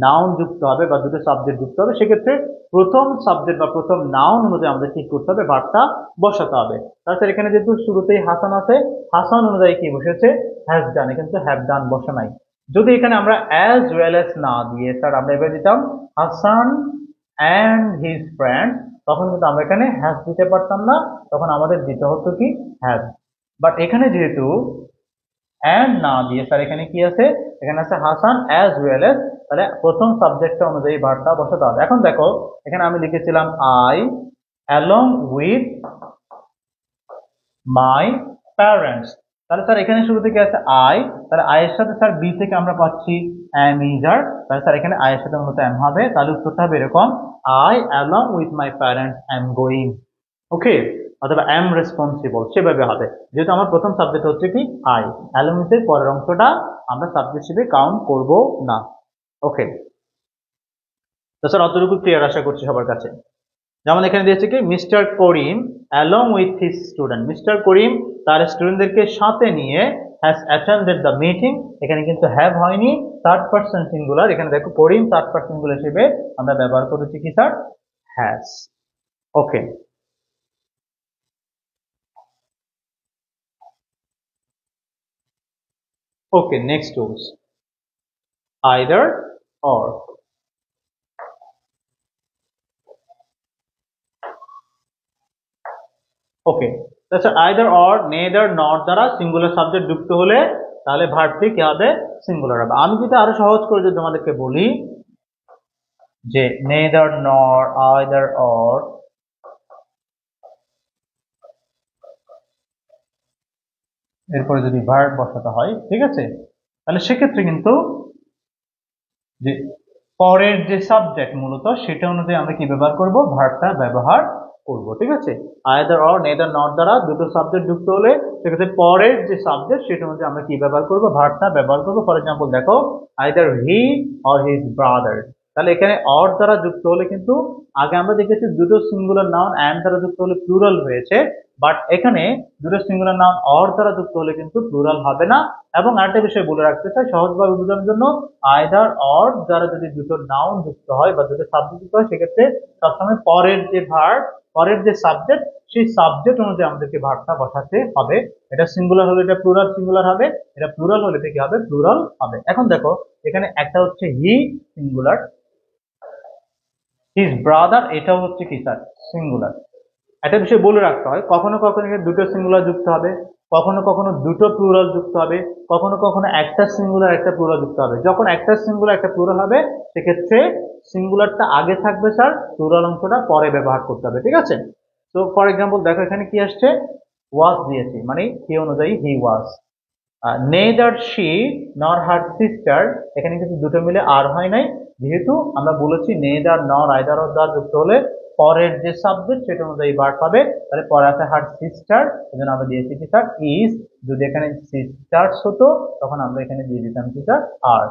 নাউন যুক্ত হবে বা দুটো সাবজেক্ট যুক্ত হবে সেক্ষেত্রে প্রথম সাবজেক্ট বা প্রথম নাউন অনুযায়ী আমাদের কি করতে হবে, ভার্বটা বসাতে হবে। তাছাড়া এখানে যেহেতু শুরুতেই হাসান আছে, হাসান অনুযায়ী কি বসেছে, হ্যাজ ডান, কিন্তু হ্যাভ ডান বসে নাই। যদি এখানে আমরা অ্যাজ ওয়েল অ্যাজ না দিয়ে স্যার আমরা এবার দিতাম হাসান অ্যান্ড হিজ ফ্রেন্ড, তখন কিন্তু আমরা এখানে হ্যাজ দিতে পারতাম না, তখন আমাদের দিতে হতো কি হ্যাজ। বাট এখানে যেহেতু অ্যান্ড না দিয়ে স্যার এখানে কি আছে, এখানে আছে হাসান অ্যাজ ওয়েল এজ, তাহলে প্রথম সাবজেক্টটা অনুযায়ী ভার্বটা বসাতে হবে। এখন দেখো এখানে আমি লিখেছিলাম I along with my parents, তাহলে স্যার এখানে শুরু থেকে আছে আই, তাহলে আই এর সাথে স্যার বি থেকে আমরা পাচ্ছি অ্যাম ইজার, তাহলে স্যার এখানে আই এর সাথে মূলত অ্যাম হবে, তাহলে উত্তরটা হবে এরকম, I along with my parents am going, okay, অথবা অ্যাম রেসপন্সিবল, সেভাবে হবে। যেহেতু আমার প্রথম সাবজেক্ট হচ্ছে কি আই, অ্যালং উইথ এর পরের অংশটা আমরা সাবজেক্ট হিসেবে কাউন্ট করব না, ওকে। তো স্যার অতটুকু ক্লিয়ার আশা করছি সবার কাছে। যেমন এখানে দিয়েছে কি mister Karim along with his student, mister Karim তার স্টুডেন্টদেরকে সাথে নিয়ে হ্যাজ অ্যাটেন্ডেড দ্য মিটিং, এখানে কিন্তু হ্যাভ হয়নি, থার্ড পারসন সিঙ্গুলার, এখানে দেখো করিম থার্ড পারসন সিঙ্গুলার হিসেবে আমরা ব্যবহার করেছি কি sir, has, okay. Okay, next rules, either or. Okay, আচ্ছা আইদার অর, নেদার নট দ্বারা সিঙ্গুলার সাবজেক্ট যুক্ত হলে তাহলে ভার্বটি কি হবে, সিঙ্গুলার হবে। আমি যেটা আরো সহজ করে যদি তোমাদেরকে বলি যে নেদার নর, আইদার অর, এরপরে যদি ভার্ব বসাতে হয়, ঠিক আছে, তাহলে সেক্ষেত্রে কিন্তু যে পরের যে সাবজেক্ট মূলত সেটা অনুযায়ী আমরা কি ব্যবহার করব, ভার্বটা ব্যবহার করব, ঠিক আছে। আইদার অর, নেদার নট দ্বারা দুটো সাবজেক্ট যুক্ত হলে সেক্ষেত্রে পরের যে সাবজেক্ট সেটা অনুযায়ী আমরা কি ব্যবহার করব, ভার্বটা ব্যবহার করব। ফর এক্সাম্পল দেখো either he or his brother, তাহলে এখানে অর দ্বারা যুক্ত হলে কিন্তু আগে আমরা দেখেছি দুটো সিঙ্গুলার নাউন অ্যান্ড দ্বারা যুক্ত হলে প্লুরাল হয়েছে, বাট এখানে দুটো সিঙ্গুলার নাউন অর দ্বারা যুক্ত হলে কিন্তু প্লুরাল হবে না। এবং আরেকটা বিষয় বলে রাখতে চাই সহজভাবে বোঝানোর জন্য, আইদার অর দ্বারা যদি দুটো নাউন যুক্ত হয় বা দুটো সাবজেক্ট যুক্ত হয় সেক্ষেত্রে সবসময় পরের যে ভার্ব, পরের যে সাবজেক্ট সেই সাবজেক্ট অনুযায়ী আমাদেরকে ভার্বটা বসাতে হবে। এটা সিঙ্গুলার হলে এটা প্লুরাল সিঙ্গুলার হবে, এটা প্লুরাল হলে এটা কি হবে, প্লুরাল হবে। এখন দেখো এখানে একটা হচ্ছে হি সিঙ্গুলার, হিজ ব্রাদার এটাও হচ্ছে কি স্যার, সিঙ্গুলার। একটা বিষয় বলে রাখতে হয়, কখনো কখনো এখানে দুটো সিঙ্গুলার যুক্ত হবে, কখনো কখনো দুটো প্লুরাল যুক্ত হবে, কখনো কখনো একটা সিঙ্গুলার একটা প্লুরাল যুক্ত হবে। যখন একটা সিঙ্গুলার একটা প্লুরাল হবে সেক্ষেত্রে সিঙ্গুলারটা আগে থাকবে স্যার, প্লুরাল অংশটা পরে ব্যবহার করতে হবে, ঠিক আছে? তো ফর এক্সাম্পল দেখো এখানে কি আসছে, ওয়াজ দিয়েছি, মানে কি অনুযায়ী হি ওয়াজ। নেদার শি নর হার সিস্টার, এখানে কিন্তু দুটো মিলে আর হয় নাই, যেহেতু আমরা বলেছি নেদার নর আইদার অর দ্বারা যুক্ত হলে পরের যে সাবজেক্ট সেটা অনুযায়ী ভার্ব পাবে, তাহলে পরে আছে হার সিস্টার, এজন্য আমরা দিয়েছি কি স্যার, ইজ। যদি এখানে সিস্টার্স হতো তখন আমরা এখানে দিয়ে দিতাম কি স্যার, আর।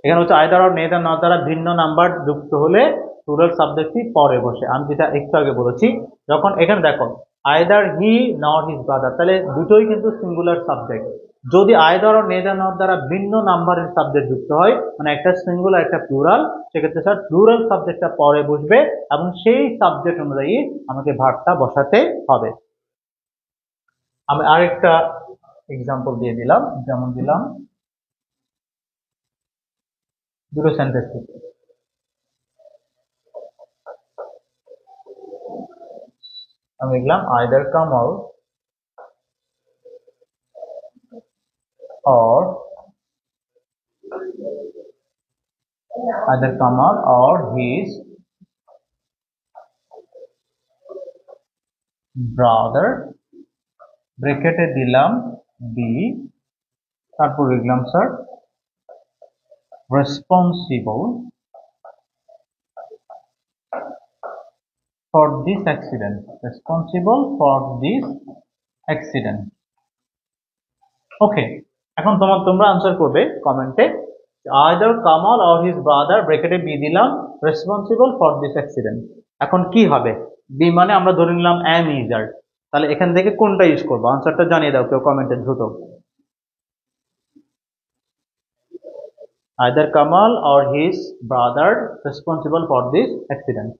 এখানে হচ্ছে আইদার অর নেদার নর দ্বারা ভিন্ন নাম্বার যুক্ত হলে প্লুরাল সাবজেক্টটি পরে বসে, আমি যেটা একটু আগে বলেছি। যখন এখানে দেখো আইদার হি নর হিজ ব্রাদার, তাহলে দুটোই কিন্তু সিঙ্গুলার সাবজেক্ট। যদি আইদার অর নেদার নর দ্বারা ভিন্ন নাম্বারের সাবজেক্ট যুক্ত হয়, মানে একটা সিঙ্গুলার একটা প্লুরাল, সেক্ষেত্রে স্যার প্লুরাল সাবজেক্টটা পরে বসবে এবং সেই সাবজেক্ট অনুযায়ী আমাকে ভার্বটা বসাতে হবে। আমি আরেকটা এক্সাম্পল দিয়ে দিলাম, যেমন দিলাম দুটো সেন্টেন্স থেকে। আমি লিখলাম either Kamal or either Kamal or his brother, ব্র্যাকেটে দিলাম বি, তারপর লিখলাম sir responsible for this accident, responsible for this accident. ওকে, এখন তোমরা আনসার করবে কমেন্টে, either Kamal or his brother, ব্র্যাকেটে বি দিলাম, responsible for this accident। এখন কি হবে, বি মানে আমরা ধরে নিলাম am is are, তাহলে এখান থেকে কোনটা ইউজ করবো, আনসারটা জানিয়ে দাও কেউ কমেন্টে দ্রুত। either Kamal or his brother responsible for this accident.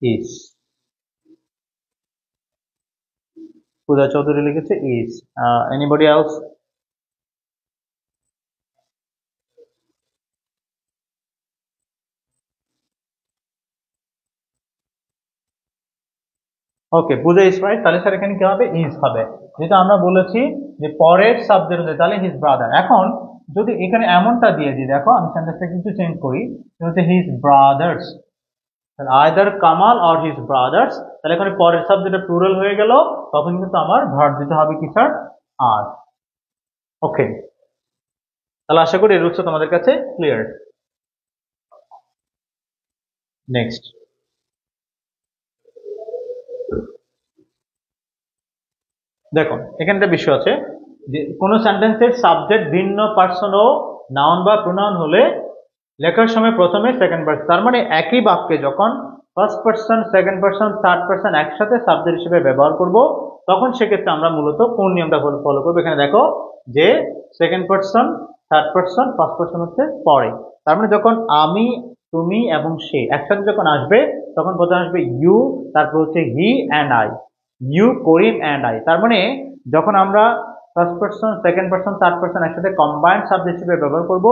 is, পূজা চৌধুরী লিখেছে is, anybody else? Okay, Puja is right, তাহলে স্যার এখানে কি হবে, ইজ হবে, যেটা আমরা বলেছি যে পরের সাবজেক্ট অনুযায়ী, তাহলে হিজ ব্রাদার। এখন যদি এখানে এমনটা দিয়ে দিই, দেখো আমি সেন্টেন্সটা কিন্তু চেঞ্জ করি, হচ্ছে his brothers, either Kamal or his brothers, তাহলে এখানে পরের সাবজেক্টটা প্লুরাল হয়ে গেল, তখন কিন্তু আমার ভার্ব দিতে হবে কি স্যার, আর। ওকে, তাহলে আশা করি এই রুলসটা তোমাদের কাছে ক্লিয়ার। নেক্সট দেখো, এখানে একটা বিষয় আছে যে কোনো সেন্টেন্সের সাবজেক্ট ভিন্ন পার্সন ও নাউন বা প্রোনাউন হলে লেখার সময় প্রথমে সেকেন্ড পার্সন, তার মানে একই বাক্যে যখন first person second person third person একসাথে সাবজেক্ট হিসেবে ব্যবহার করব, তখন সেক্ষেত্রে আমরা মূলত কোন নিয়মটা ফলো করবো, এখানে দেখো যে second person third person first person হচ্ছে পরে, তার মানে যখন আমি তুমি এবং সে একসাথে যখন আসবে তখন প্রথমে আসবে ইউ, তারপর হচ্ছে he and I, you Karim and I. তার মানে যখন আমরা first person second person third person একসাথে কম্বাইন্ড সাবজেক্ট হিসেবে ব্যবহার করব,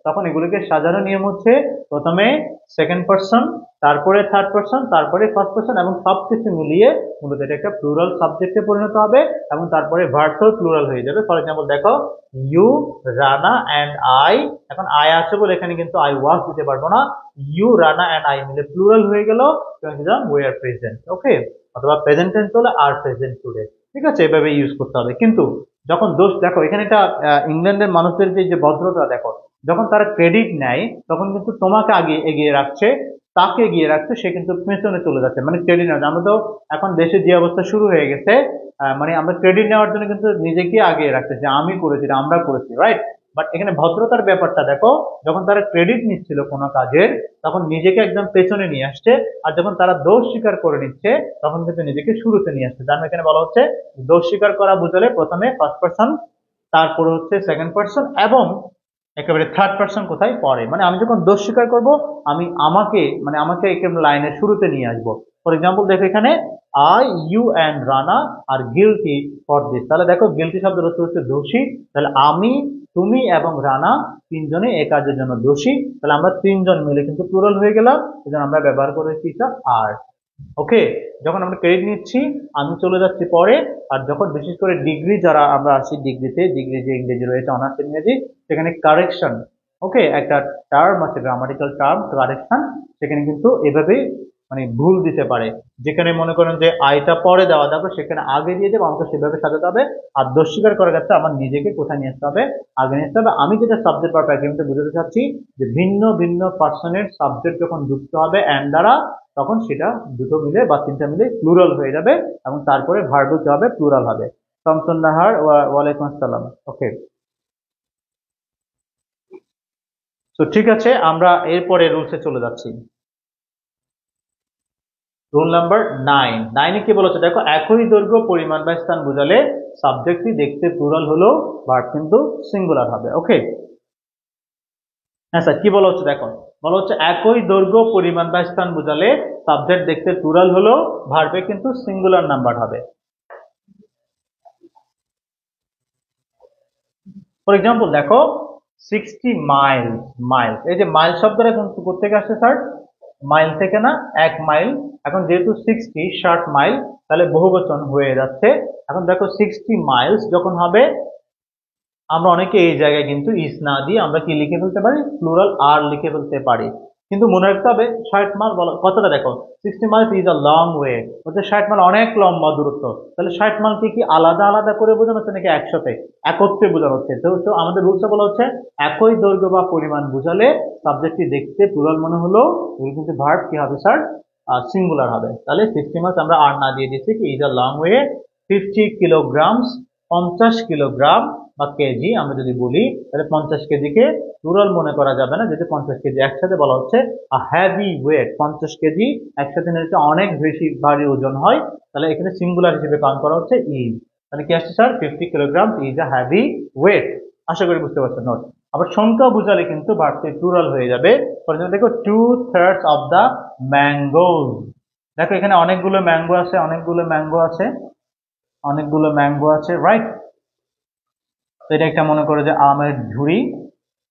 তখন এগুলোকে সাজানোর নিয়ম হচ্ছে প্রথমে সেকেন্ড পার্সন, তারপরে থার্ড পার্সন, তারপরে ফার্স্ট পার্সন, এবং সবকিছু মিলিয়ে মূলত এটা একটা প্লুরাল সাবজেক্টে পরিণত হবে এবং তারপরে ভার্বটাও প্লুরাল হয়ে যাবে। ফর এক্সাম্পল দেখো ইউ, রানা অ্যান্ড আই, এখন আই আছে বলে এখানে কিন্তু আই ওয়াজ দিতে পারবো না, ইউ, রানা অ্যান্ড আই মিলে প্লুরাল হয়ে গেল, ওয়ে আর প্রেজেন্ট। ওকে, অথবা প্রেজেন্ট টেন্স হলে আর প্রেজেন্ট টুডে, ঠিক আছে, এভাবে ইউজ করতে হবে। কিন্তু যখন দোষ, দেখো এখানে একটা ইংল্যান্ডের মানুষদের যে ভদ্রতা দেখো, যখন তারা ক্রেডিট নেয় তখন কিন্তু তোমাকে আগে এগিয়ে রাখছে, তাকে এগিয়ে রাখছে, সে কিন্তু পেছনে চলে যাচ্ছে, মানে ক্রেডিট নেওয়া। আমরা তো এখন দেশে যে অবস্থা শুরু হয়ে গেছে, মানে আমরা ক্রেডিট নেওয়ার জন্য কিন্তু নিজেকে আগিয়ে রাখতেছি, আমি করেছি, আমরা করেছি, রাইট। বাট এখানে ভদ্রতার ব্যাপারটা দেখো, যখন তারা ক্রেডিট নিচ্ছিল কোনো কাজের তখন নিজেকে একদম পেছনে নিয়ে আসছে, আর যখন তারা দোষ স্বীকার করে নিচ্ছে তখন কিন্তু নিজেকে শুরুতে নিয়ে আসছে। যার এখানে বলা হচ্ছে দোষ স্বীকার করা বোঝালে প্রথমে ফার্স্ট পার্সন, তারপরে হচ্ছে সেকেন্ড পার্সন, এবং একেবারে থার্ড পার্সন কোথায় পরে, মানে আমি যখন দোষ স্বীকার করব আমি আমাকে একেবারে লাইনের শুরুতে নিয়ে আসবো। ফর এক্সাম্পল দেখো এখানে I, you and Rana are guilty for this, তাহলে দেখো গিলটি শব্দের অর্থ হচ্ছে দোষী, তাহলে আমি, তুমি এবং রানা তিনজনে এই কাজের জন্য দোষী, তাহলে আমরা তিনজন মিলে কিন্তু প্লুরাল হয়ে গেলাম, এজন্য আমরা ব্যবহার করেছি এটা আর। ওকে, যখন আমরা ক্রেডিট নিচ্ছি আমি চলে যাচ্ছি পরে, আর যখন বিশেষ করে ডিগ্রি যারা আমরা আসি ডিগ্রিতে, ডিগ্রি যে ইংরেজি রয়েছে অনার্স ইংরেজি, সেখানে কারেকশন, ওকে, একটা টার্ম আছে গ্রামাটিক্যাল টার্ম কারেকশন, সেখানে কিন্তু এভাবে মানে ভুল দিতে পারে, যেখানে মনে করেন যে আইটা পরে দেওয়া যাবে সেখানে আগে দিয়ে দেবো, আমাকে সেভাবে সাজাতে হবে। আর দোষ স্বীকার করার ক্ষেত্রে আমার নিজেকে কোথায় নিয়ে আসতে হবে, আগে নিয়ে আসতে হবে। আমি যেটা সাবজেক্ট বা প্যাকেজে বুঝাতে চাচ্ছি যে ভিন্ন ভিন্ন পার্সনের সাবজেক্ট যখন যুক্ত হবে অ্যান্ড দ্বারা, তখন সেটা দুটো মিলে বা তিনটা মিলে প্লুরাল হয়ে যাবে, এবং তারপরে ভার্ব কি হবে, প্লুরাল হবে। শামসুন নাহার, ওয়ালাইকুম আসসালাম। ওকে, তো ঠিক আছে, আমরা এরপরে রুলসে চলে যাচ্ছি। রুল নাম্বার 9 কি বলেছে দেখো, একই দৈর্ঘ্য পরিমাণ বা স্থান বোঝালে সাবজেক্টটি দেখতে প্লুরাল হলো ভার্ব কিন্তু সিঙ্গুলার হবে। ওকে, হ্যাঁ স্যার, কি বলা হচ্ছে দেখো, বলা হচ্ছে একই দৈর্ঘ্য পরিমাণ বা স্থান বোঝালে সাবজেক্ট দেখতে প্লুরাল হলো ভার্বে কিন্তু সিঙ্গুলার নাম্বার হবে। ফর এক্সাম্পল দেখো 60 মাইল, এই যে মাইল শব্দটা কিন্তু কোথেকে আসছে স্যার, মাইল থেকে না, 1 মাইল। এখন যেহেতু 60 মাইল, তাহলে বহুবচন হয়ে যাচ্ছে। এখন দেখো 60 মাইলস যখন হবে, আমরা অনেকে এই জায়গায় কিন্তু ইস না দিয়ে আমরা কি লিখে ফেলতে পারি, প্লুরাল আর লিখে ফেলতে পারি। কিন্তু মনে রাখতে হবে 60 মাইল কতটা দেখো, 60 Miles is a long way, হচ্ছে 60 মাইল অনেক লম্বা দূরত্ব। তাহলে 60 মাইলকে কি আলাদা আলাদা করে বোঝানো হচ্ছে নাকি একসাথে, একত্রে বোঝানো হচ্ছে? তো আমাদের রুলসে বলা হচ্ছে একই দৈর্ঘ্য বা পরিমাণ বোঝালে সাবজেক্টটি দেখতে প্লুরাল মনে হলো, কিন্তু ভার্ব কি হবে স্যার, সিঙ্গুলার হবে। তাহলে 60 মাইলস আমরা আর না দিয়ে দিচ্ছি কি is a long way, 50 kilograms, 50 kilogram বা কেজি আমরা যদি বলি, তাহলে 50 কেজিকে প্লুরাল মনে করা যাবে না, যদি 50 কেজি একসাথে বলা হচ্ছে হ্যাভি ওয়েট, 50 কেজি একসাথে নিলে অনেক বেশি ভারী ওজন হয়, তাহলে এখানে সিঙ্গুলার হিসেবে কাউন্ট করা হচ্ছে ইজ। তাহলে কি আসছে sir, 50 kilogram is a heavy weight. আশা করি বুঝতে পারছেন। নোট, আবার সংখ্যা বোঝালে কিন্তু ভার্বটি প্লুরাল হয়ে যাবে। দেখো 2/3 অফ দা ম্যাঙ্গোজ, দেখো এখানে অনেকগুলো ম্যাঙ্গো আছে, রাইট। তো এটা একটা মনে করো যে আমের ঝুড়ি,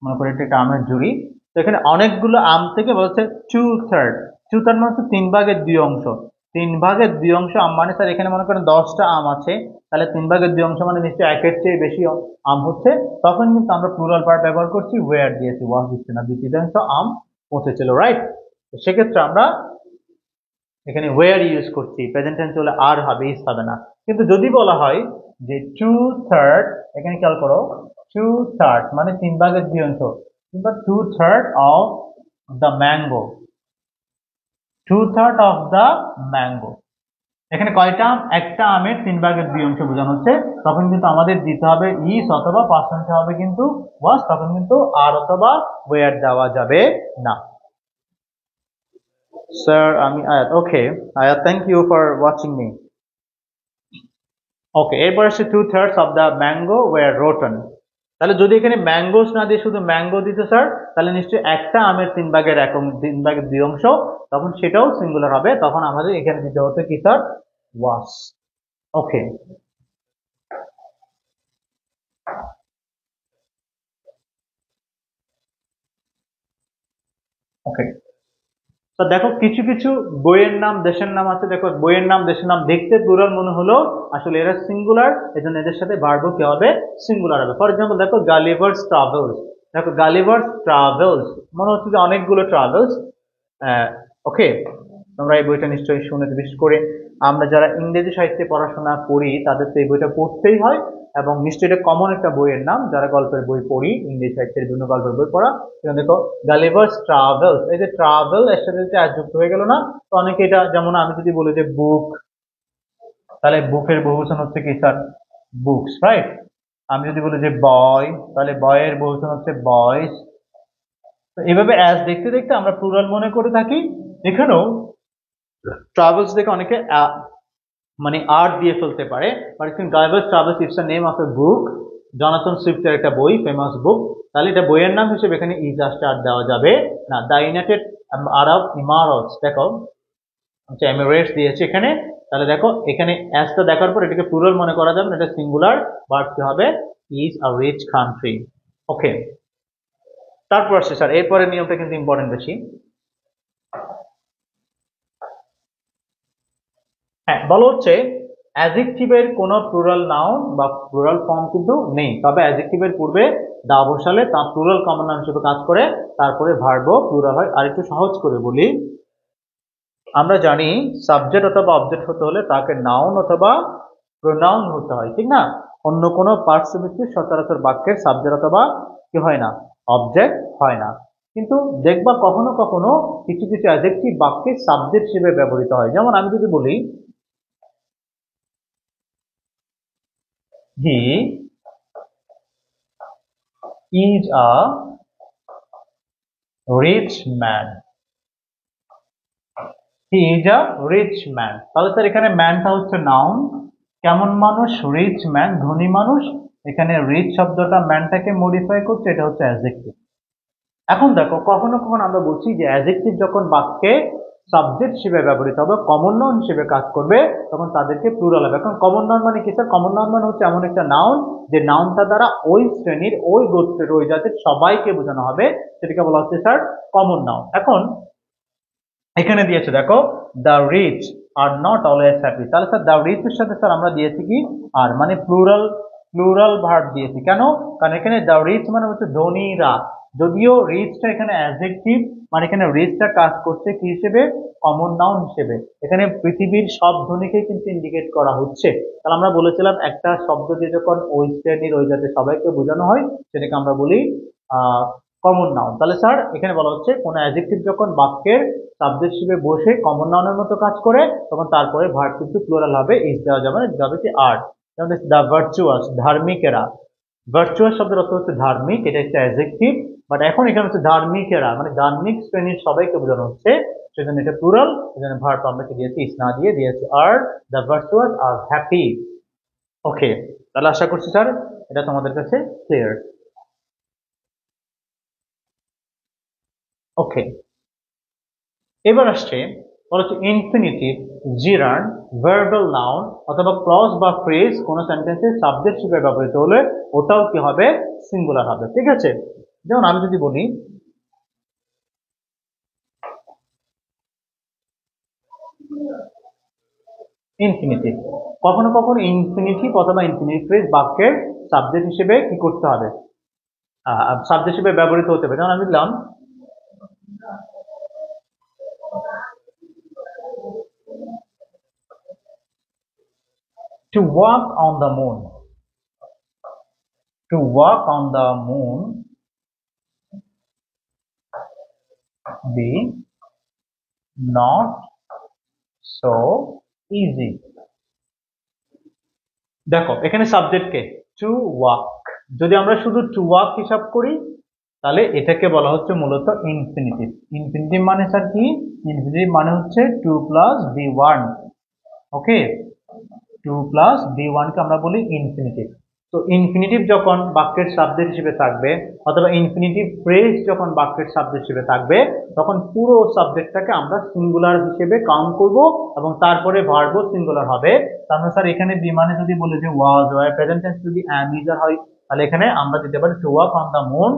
মনে করো এটা একটা আমের ঝুড়ি। তো এখানে অনেকগুলো আম থেকে বলছে 2/3, 2/3 মানে হচ্ছে 3/2 3/2 আম, মানে স্যার এখানে মনে করেন 10টা আম আছে, তাহলে 3/2 মানে নিশ্চয়ই একের চেয়ে বেশি আম হচ্ছে, তখন কিন্তু আমরা প্লুরাল ভার্ব ব্যবহার করছি, ওয়্যার দিয়েছি, ওয়াজ দিচ্ছি না, 2/3 আম পৌঁছেছিল, রাইট। তো সেক্ষেত্রে আমরা এখানে ওয়্যার ইউজ করছি, প্রেজেন্ট টেন্স হলে আর হবে, ইজ হবে না। কিন্তু যদি বলা হয় যে 2/3, এখানে খেয়াল করো 2/3 মানে 3/2, কিংবা 2/3 of the mango, 2/3 of the mango, এখানে কয়টা আম, একটা আমের 3/2 বোঝানো হচ্ছে, তখন কিন্তু আমাদের দিতে হবে ইজ অথবা পাস্ট টেন্সে হবে কিন্তু ওয়াজ, তখন কিন্তু আর অথবা ওয়্যার দেওয়া যাবে না। স্যার আমি Ayat. Okay Ayat, thank you for watching me. Okay, এরপর আসছে 2/3 of the mango were rotten. তাহলে যদি এখানে ম্যাঙ্গোস না দিয়ে শুধু ম্যাঙ্গো দিতে স্যার, তাহলে নিশ্চয়ই একটা আমের 3/2, তখন সেটাও সিঙ্গুলার হবে, তখন আমাদের এখানে দিতে হতো কি স্যার, ওয়াস। ওকে, ওকে, তো দেখো কিছু কিছু বইয়ের নাম দেশের নাম আছে, দেখো বইয়ের নাম দেশের নাম দেখতে প্লুরাল মনে হলো, আসলে এরা সিঙ্গুলার, এজন্য এদের সাথে ভার্বও কি হবে, সিঙ্গুলার হবে। ফর এক্সাম্পল দেখো গালিভার্স ট্রাভেলস, দেখো গালিভার্স ট্রাভেলস মনে হচ্ছে যে অনেকগুলো ট্রাভেলস। ওকে, তোমরা এই বইটা নিশ্চয়ই শুনেছো, বিশেষ করে আমরা যারা ইংরেজি সাহিত্যে পড়াশোনা করি তাদের তো এই বইটা পড়তেই হয়, এবং নিশ্চয়ই এটা কমন একটা বইয়ের নাম, যারা গল্পের বই পড়ি, ইংরেজি সাহিত্যের বিভিন্ন গল্পের বই পড়া। এখানে দেখো গালিভার্স ট্রাভেলস, এই যে ট্রাভেল এর সাথে যদি আর যুক্ত হয়ে গেল না, তো অনেকে এটা, যেমন আমি যদি বলি যে বুক, তাহলে বুকের বহুবচন হচ্ছে কি স্যার, বুকস, রাইট। আমি যদি বলি যে বয়, তাহলে বয়ের বহুবচন হচ্ছে বয়স। তো এভাবে অ্যাজ দেখতে দেখতে আমরা প্লুরাল মনে করে থাকি। এখানেও ট্রাভেলস দেখে অনেকে মানে আর দিয়ে ফেলতে পারে, but divers travels it's the name of a book. Jonathan সুইফটের একটা বই, ফেমাস বুক। তাহলে এটা বইয়ের নাম হিসেবে এখানে ইজ আসতে আর দেওয়া যাবে না। দ্য ইউনাইটেড আরব ইমারাতস, দেখো আচ্ছা এমিরেটস দিয়েছে এখানে। তাহলে দেখো এখানে অ্যাজটা দেখার পর এটাকে প্লুরাল মনে করা যাবে না, এটা সিঙ্গুলার। ভার্ব কি হবে? Is a rich country. Okay, তারপর আসছে স্যার এরপরে নিয়মটা কিন্তু ইম্পর্টেন্ট বেশি। হ্যাঁ, বলা হচ্ছে অ্যাডজেক্টিভের কোনো প্লুরাল নাউন বা প্লুরাল ফর্ম কিন্তু নেই, তবে অ্যাডজেক্টিভের পূর্বে দা বসালে তা প্লুরাল কমন নাউন হিসেবে কাজ করে, তারপরে ভার্বও প্লুরাল হয়। আর একটু সহজ করে বলি, আমরা জানি সাবজেক্ট অথবা অবজেক্ট হতে হলে তাকে নাউন অথবা প্রোনাউন হতে হয়, ঠিক না? অন্য কোনো পার্টসিপিটিভ সচরাচর বাক্যের সাবজেক্ট অথবা কি হয় না, অবজেক্ট হয় না। কিন্তু দেখবা কখনো কখনো কিছু কিছু অ্যাডজেক্টিভ বাক্যে সাবজেক্ট হিসেবে ব্যবহৃত হয়। যেমন আমি যদি বলি he is a rich man, he is a rich man, তাহলে স্যার এখানে ম্যানটা হচ্ছে নাউন। কেমন মানুষ? রিচ ম্যান, ধনী মানুষ। এখানে রিচ শব্দটা ম্যানটাকে মডিফাই করছে, এটা হচ্ছে অ্যাডজেক্টিভ। এখন দেখো কখনো কখনো আমরা বলছি যে অ্যাডজেক্টিভ যখন বাক্যে সাবজেক্ট হিসেবে ব্যবহৃত হবে, কমন নাউন হিসেবে কাজ করবে, তখন তাদেরকে প্লুরাল হবে। এখন কমন নাউন মানে কি স্যার? কমন নাউন মানে হচ্ছে এমন একটা নাউন যে নাউনটা দ্বারা ওই শ্রেণীর, ওই গোত্রের, ওই জাতির সবাইকে বোঝানো হবে, সেটাকে বলা হচ্ছে স্যার কমন নাউন। এখন এখানে দিয়েছে দেখো the rich are not always happy, তাহলে স্যার দ্য রিচ এর সাথে স্যার আমরা দিয়েছি কি আর, মানে প্লুরাল, প্লুরাল ভার্ব দিয়েছি। কেন? কারণ এখানে দ্য রিচ মানে হচ্ছে ধনীরা, যদিও রিচটা এখানে অ্যাডজেক্টিভ, মানে এখানে রিচটা কাজ করছে কি হিসেবে? কমন নাউন হিসেবে। এখানে পৃথিবীর সব ধনীকে কিন্তু ইন্ডিকেট করা হচ্ছে। তাহলে আমরা বলেছিলাম একটা শব্দ দিয়ে যখন ওই শ্রেণীর, ওই জাতির সবাইকে বোঝানো হয়, সেটাকে আমরা বলি কমন নাউন। তাহলে স্যার এখানে বলা হচ্ছে কোন অ্যাডজেক্টিভ যখন বাক্যের সাবজেক্ট হিসেবে বসে কমন নাউনের মতো কাজ করে, তখন তারপরে ভার্ব কিন্তু প্লুরাল হবে, ইজ দেওয়া যাবে না, যাবে কি আর। যেমন দ্য ভার্চুয়াস, ধার্মিকেরা। ভার্চুয়াস শব্দের অর্থ হচ্ছে ধার্মিক, এটা হচ্ছে অ্যাডজেক্টিভ। বাট এখন এখানে হচ্ছে ধার্মিকেরা, মানে ধার্মিক শ্রেণীর সবাইকে বোঝানো হচ্ছে, সেজন্য এটা প্লুরাল, সেজন্য ভার্ব আমরা কি দিয়েছি? ইজ না দিয়ে দিয়েছি are. The virtuous are happy. Okay, তাহলে আশা করছি স্যার এটা তোমাদের কাছে ক্লিয়ার। ওকে, এবার আসছে বলা হচ্ছে ইনফিনিটিভ, জিরান, ভার্বাল নাউন অথবা ক্লজ বা ফ্রেজ কোন সেন্টেন্সে সাবজেক্ট হিসেবে ব্যবহৃত হলে ওটাও কি হবে? সিঙ্গুলার হবে, ঠিক আছে? যেমন আমি যদি বলি ইনফিনিটিভ, কখনো কখনো ইনফিনিটিভ অথবা ইনফিনিটিভ ফ্রেজ বাক্যের সাবজেক্ট হিসেবে কি করতে হবে? সাবজেক্ট হিসেবে ব্যবহৃত হতে হবে। যেমন আমি দিলাম to walk on the moon, to walk on the moon be not so easy। দেখো এখানে সাবজেক্ট কে? To walk. যদি আমরা শুধু টু ওয়াক হিসাব করি, তাহলে এটাকে বলা হচ্ছে মূলত ইনফিনিটিভ। ইনফিনিটিভ মানে স্যার কি? ইনফিনিটিভ মানে হচ্ছে টু প্লাস বি ওয়ান। ওকে, টু প্লাস বি ওয়ান কে আমরা বলি ইনফিনিটিভ। তো ইনফিনিটিভ যখন বাক্যের সাবজেক্ট হিসেবে থাকবে, অথবা ইনফিনিটিভ ফ্রেজ যখন বাক্যের সাবজেক্ট হিসেবে থাকবে, তখন পুরো সাবজেক্টটাকে আমরা সিঙ্গুলার হিসেবে কাউন্ট করব, এবং তারপরে ভার্বও সিঙ্গুলার হবে। তাহলে স্যার এখানে বি মানে যদি বলে যে ওয়াজ হয়, প্রেজেন্ট টেন্স যদি অ্যাম ইজ আর হয়, তাহলে এখানে আমরা দিতে পারি to walk on the moon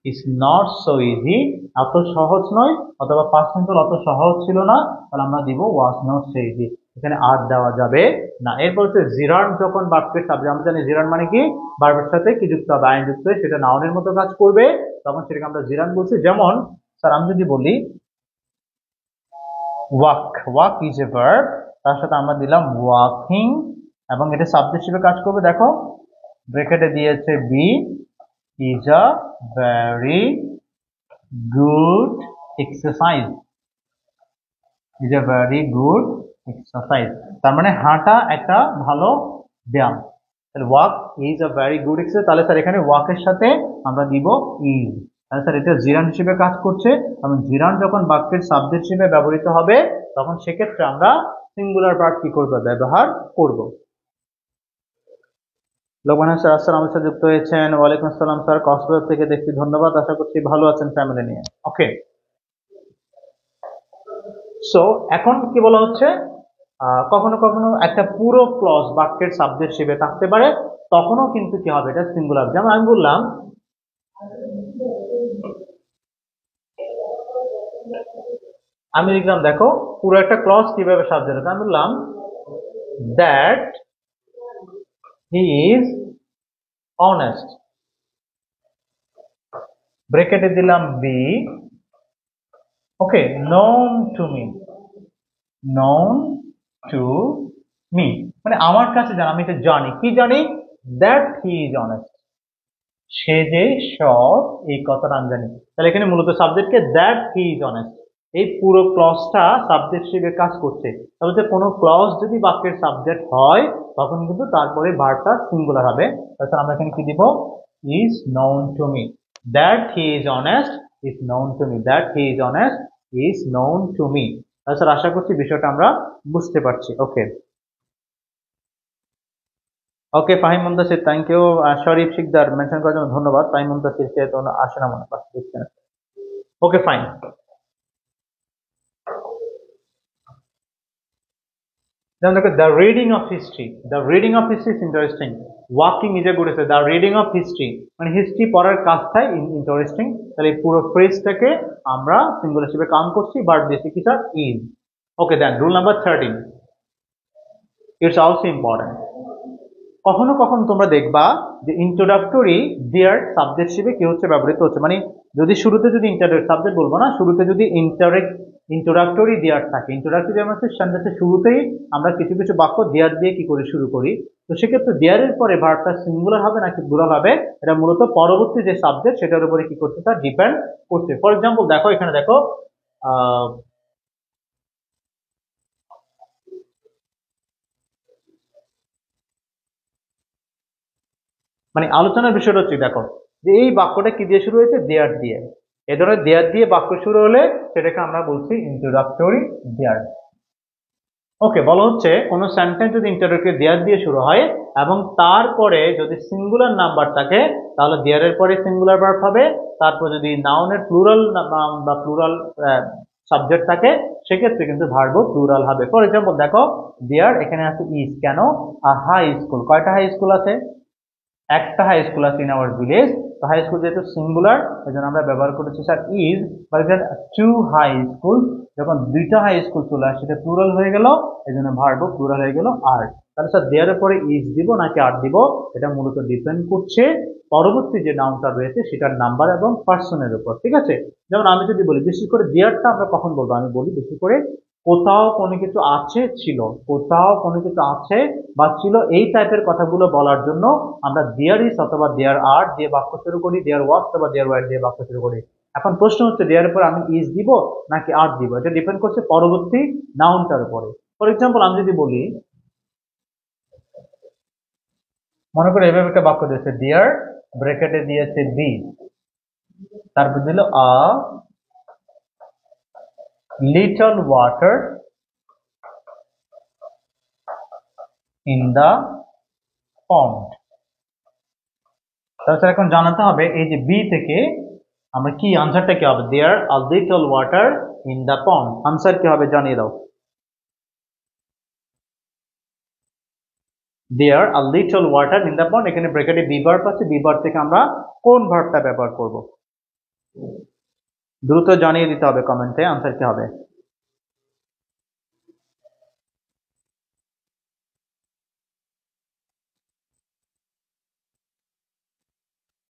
is not so easy, এত সহজ নয়, অথবা পাস্ট সিম্পল অত সহজ ছিল না, তাহলে আমরা দিব ওয়াজ নট সো ইজি, এখানে আর দেওয়া যাবে না। এরপর হচ্ছে জিরান যখন বাক্যের সাবজেক্ট, আমরা জানি জিরান মানে কি? ভার্বের সাথে কি যুক্ত হবে? আইন যুক্ত, সেটা নাউনের মতো কাজ করবে, তখন সেটাকে আমরা জিরান বলছি। যেমন স্যার আমি যদি বলি walk, walk is a verb, তার সাথে আমরা দিলাম ওয়াকিং, এবং এটা সাবজেক্ট হিসেবে কাজ করবে। দেখো ব্র্যাকেটে দিয়েছে be is a very good exercise, is a very good exercise, তার মানে হাঁটা একটা ভালো ব্যায়াম। তাহলে walk is a very good exercise, তাহলে স্যার এখানে ওয়াকের সাথে আমরা দিব ইজ। তাহলে স্যার এটা জিরান হিসেবে কাজ করছে, এবং জিরান যখন বাক্যের সাবজেক্ট হিসেবে ব্যবহৃত হবে তখন সেক্ষেত্রে আমরা সিঙ্গুলার ভার্ব কি করব, ব্যবহার করব। লোকমান স্যার আসসালাম, আমাদের সাথে যুক্ত হয়েছেন। ওয়ালাইকুম আসসালাম স্যার, কক্সবাজার থেকে দেখছি, ধন্যবাদ। আশা করছি ভালো আছেন ফ্যামিলি নিয়ে। ওকে, সো এখন কি বলা হচ্ছে, কখনো কখনো একটা পুরো ক্লজ বাক্যের সাবজেক্ট হিসেবে থাকতে পারে, তখনও কিন্তু কি হবে, এটা সিঙ্গুলার। যেমন আমি বললাম, আমি লিখলাম, দেখো পুরো একটা ক্লজ কিভাবে সাবজেক্ট আছে। আমি বললাম দ্যাট হি ইজ অনেস্ট, ব্রেকেটে দিলাম be, okay, known to me, known to me, মানে আমার কাছে জানা, আমি এটা জানি, কি জানি, দ্যাট হি ইজ অনেস্ট, সে যে সৎ, এই কথাটা আমি জানি। তাহলে এখানে মূলত সাবজেক্টকে দ্যাট হি ইজ অনেস্ট, এই পুরো ক্লজটা সাবজেক্ট হিসেবে কাজ করছে। তাহলে যে কোনো ক্লজ যদি বাক্যের সাবজেক্ট হয় তখন কিন্তু তারপরে ভার্বটা সিঙ্গুলার হবে। তাহলে আমরা এখানে কি দিব, is known to me, that he is honest is known to me, that he is honest is known to me. তাহলে স্যার আশা করছি বিষয়টা আমরা বুঝতে পারছি। Okay, okay, Fahim Muntasir, thank you. Sharif Sikdar mention করার জন্য ধন্যবাদ। ফাহিম মুন্তাসির কে তো আসে না মনে পাচ্ছে, দেখছেন। ওকে, ফাইন। যেমন দেখো, the reading of history, the reading of history is interesting, walking is a good এসে, দ্য রিডিং অফ হিস্ট্রি মানে হিস্ট্রি পড়ার কাজটাই ইন্টারেস্টিং। তাহলে এই পুরো ফ্রেজটাকে আমরা সিঙ্গুলার হিসেবে কাউন্ট করছি, বাট দিয়েছি কি sir, is. Okay, then rule number 13, it's also important. কখনো কখনো তোমরা দেখবা যে ইন্ট্রোডাক্টরি দেয়ার সাবজেক্ট হিসেবে কি হচ্ছে, ব্যবহৃত হচ্ছে। মানে যদি শুরুতে, যদি সাবজেক্ট বলবো না, শুরুতে যদি ইন্ট্রোডাক্টরি দেয়ার থাকে, ইন্ট্রোডাক্টরি যেমন হচ্ছে সেন্টেন্সের শুরুতেই আমরা কিছু কিছু বাক্য দেয়ার দিয়ে কি করে শুরু করি, তো সেক্ষেত্রে দেয়ারের পরে ভার্বটা সিঙ্গুলার হবে নাকি প্লুরাল হবে, এটা মূলত পরবর্তী যে সাবজেক্ট সেটার উপরে কি করছে, তার ডিপেন্ড করছে। ফর এক্সাম্পল দেখো, এখানে দেখো, আহ মানে আলোচনার বিষয়টা হচ্ছে, দেখো যে এই বাক্যটা কি দিয়ে শুরু হয়েছে, দেয়ার দিয়ে। এ ধরনের দেয়ার দিয়ে বাক্য শুরু হলে সেটাকে আমরা বলছি ইন্ট্রোডাক্টরি দেয়ার। ওকে, বলা হচ্ছে কোন সেন্টেন্স যদি ইন্ট্রোডাক্টরি দেয়ার দিয়ে শুরু হয় এবং তারপরে যদি সিঙ্গুলার নাম্বার থাকে তাহলে দেয়ারের পরে সিঙ্গুলার ভার্ব হবে, তারপর যদি নাউনের প্লুরাল বা প্লুরাল সাবজেক্ট থাকে সেক্ষেত্রে কিন্তু ভার্বও প্লুরাল হবে। ফর এক্সাম্পল দেখো, দেয়ার এখানে আছে ইজ, কেন, হাই স্কুল, কয়টা হাই স্কুল আছে, একটা হাই স্কুল আছে ইন আওয়ার ভিলেজ। তো হাই স্কুল যেহেতু সিঙ্গুলার এই জন্য আমরা ব্যবহার করেছি sir is. For example two high school, যখন দুইটা হাই স্কুল চলে আসে সেটা প্লুরাল হয়ে গেল, এই জন্য ভার্ব প্লুরাল হয়ে গেল আর। তাহলে স্যার দেয়ার পরে ইজ দিব নাকি আর দিব, এটা মূলত ডিপেন্ড করছে পরবর্তী যে নাউনটা রয়েছে সেটার নাম্বার এবং পার্সনের উপর, ঠিক আছে। যেমন আমি যদি বলি, বিশেষ করে দেয়ারটা আমরা কখন বলবো, আমি বলি বেশি করে কোথাও কোনো কিছু আছে, ছিল, কোথাও কোনো কিছু আছে বা ছিল, এই টাইপের কথাগুলো বলার জন্য আমরা দেয়ার ইজ অথবা দেয়ার আর দিয়ে বাক্য শুরু করি, দেয়ার ওয়াজ অথবা দেয়ার ওয়ার দিয়ে বাক্য শুরু করি। এখন প্রশ্ন হচ্ছে দেয়ার উপর আমি ইজ দিব নাকি আর দিব, এটা ডিপেন্ড করছে পরবর্তী নাউনটার উপরে। ফর এক্সাম্পল আমি যদি বলি, মনে করে এভাবে একটা বাক্য দিয়েছে, দেয়ার ব্রেকেটে দিয়েছে বি, তারপর দিল a little water in the pond. তাহলে এখন জানাতে হবে এই যে বি থেকে আমরা কি আনসারটা কি হবে, there a little water in the pond, answer কি হবে জানিয়ে দাও। There a little water in the pond, এখানে ব্র্যাকেটে বি ভার্ব আছে, বি ভার্ব থেকে আমরা কোন ভার্বটা ব্যবহার করব, দ্রুত জানিয়ে দিতে হবে কমেন্টে আনসার কি হবে।